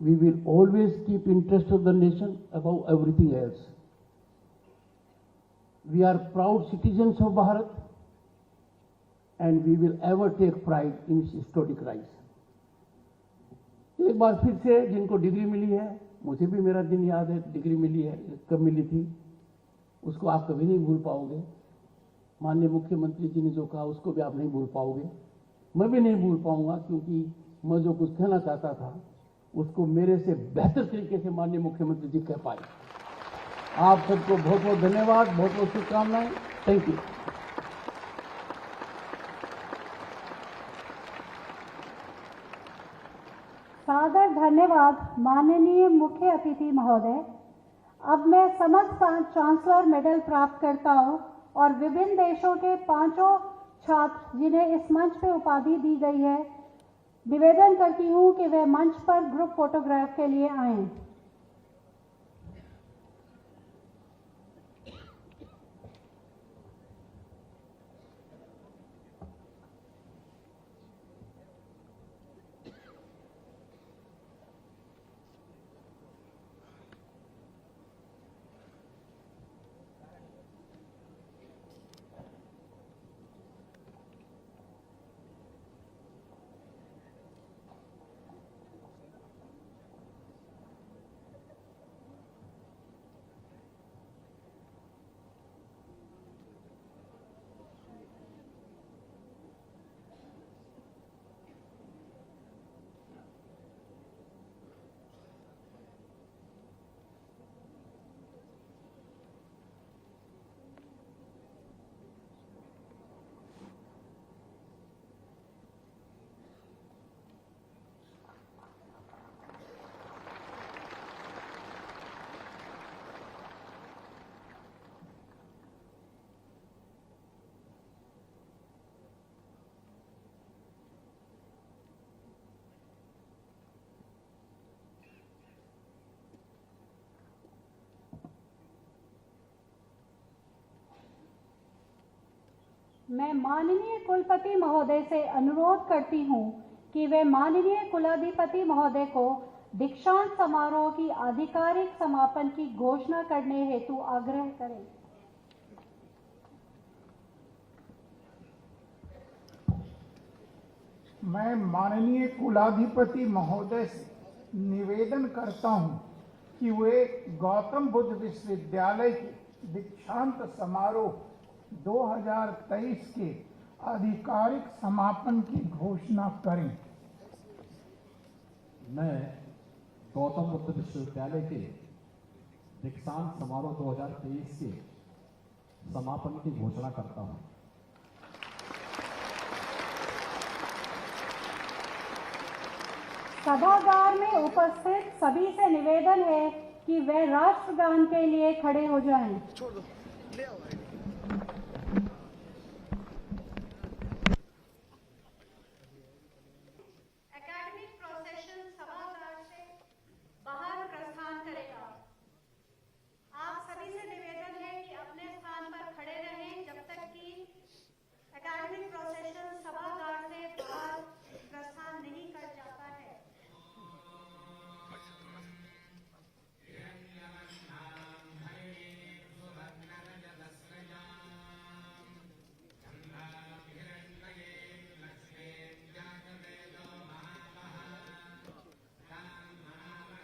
We will always keep interest of the nation above everything else. We are proud citizens of Bharat and we will ever take pride in its historic rise. एक बार फिर से जिनको डिग्री मिली है, मुझे भी मेरा दिन याद है, डिग्री मिली है, कब मिली थी उसको आप कभी नहीं भूल पाओगे। माननीय मुख्यमंत्री जी ने जो कहा उसको भी आप नहीं भूल पाओगे, मैं भी नहीं भूल पाऊंगा, क्योंकि मैं जो कुछ कहना चाहता था उसको मेरे से बेहतर तरीके से माननीय मुख्यमंत्री जी कह पाए। आप सबको बहुत बहुत धन्यवाद, बहुत बहुत शुभकामनाएं। Thank you. सादर धन्यवाद माननीय मुख्य अतिथि महोदय। अब मैं समस्त चांसलर मेडल प्राप्त करताओं और विभिन्न देशों के 5 छात्र जिन्हें इस मंच पर उपाधि दी गई है, निवेदन करती हूं कि वे मंच पर ग्रुप फोटोग्राफ के लिए आएं। मैं माननीय कुलपति महोदय से अनुरोध करती हूँ कि वे माननीय कुलाधिपति महोदय को दीक्षांत समारोह की आधिकारिक समापन की घोषणा करने हेतु आग्रह करें। मैं माननीय कुलाधिपति महोदय से निवेदन करता हूं कि वे गौतम बुद्ध विश्वविद्यालय के दीक्षांत समारोह 2023 के आधिकारिक समापन की घोषणा करें। मैं गौतम बुद्ध विश्वविद्यालय के दीक्षांत समारोह 2023 के समापन की घोषणा करता हूं। सभागार में उपस्थित सभी से निवेदन है कि वे राष्ट्रगान के लिए खड़े हो जाएं।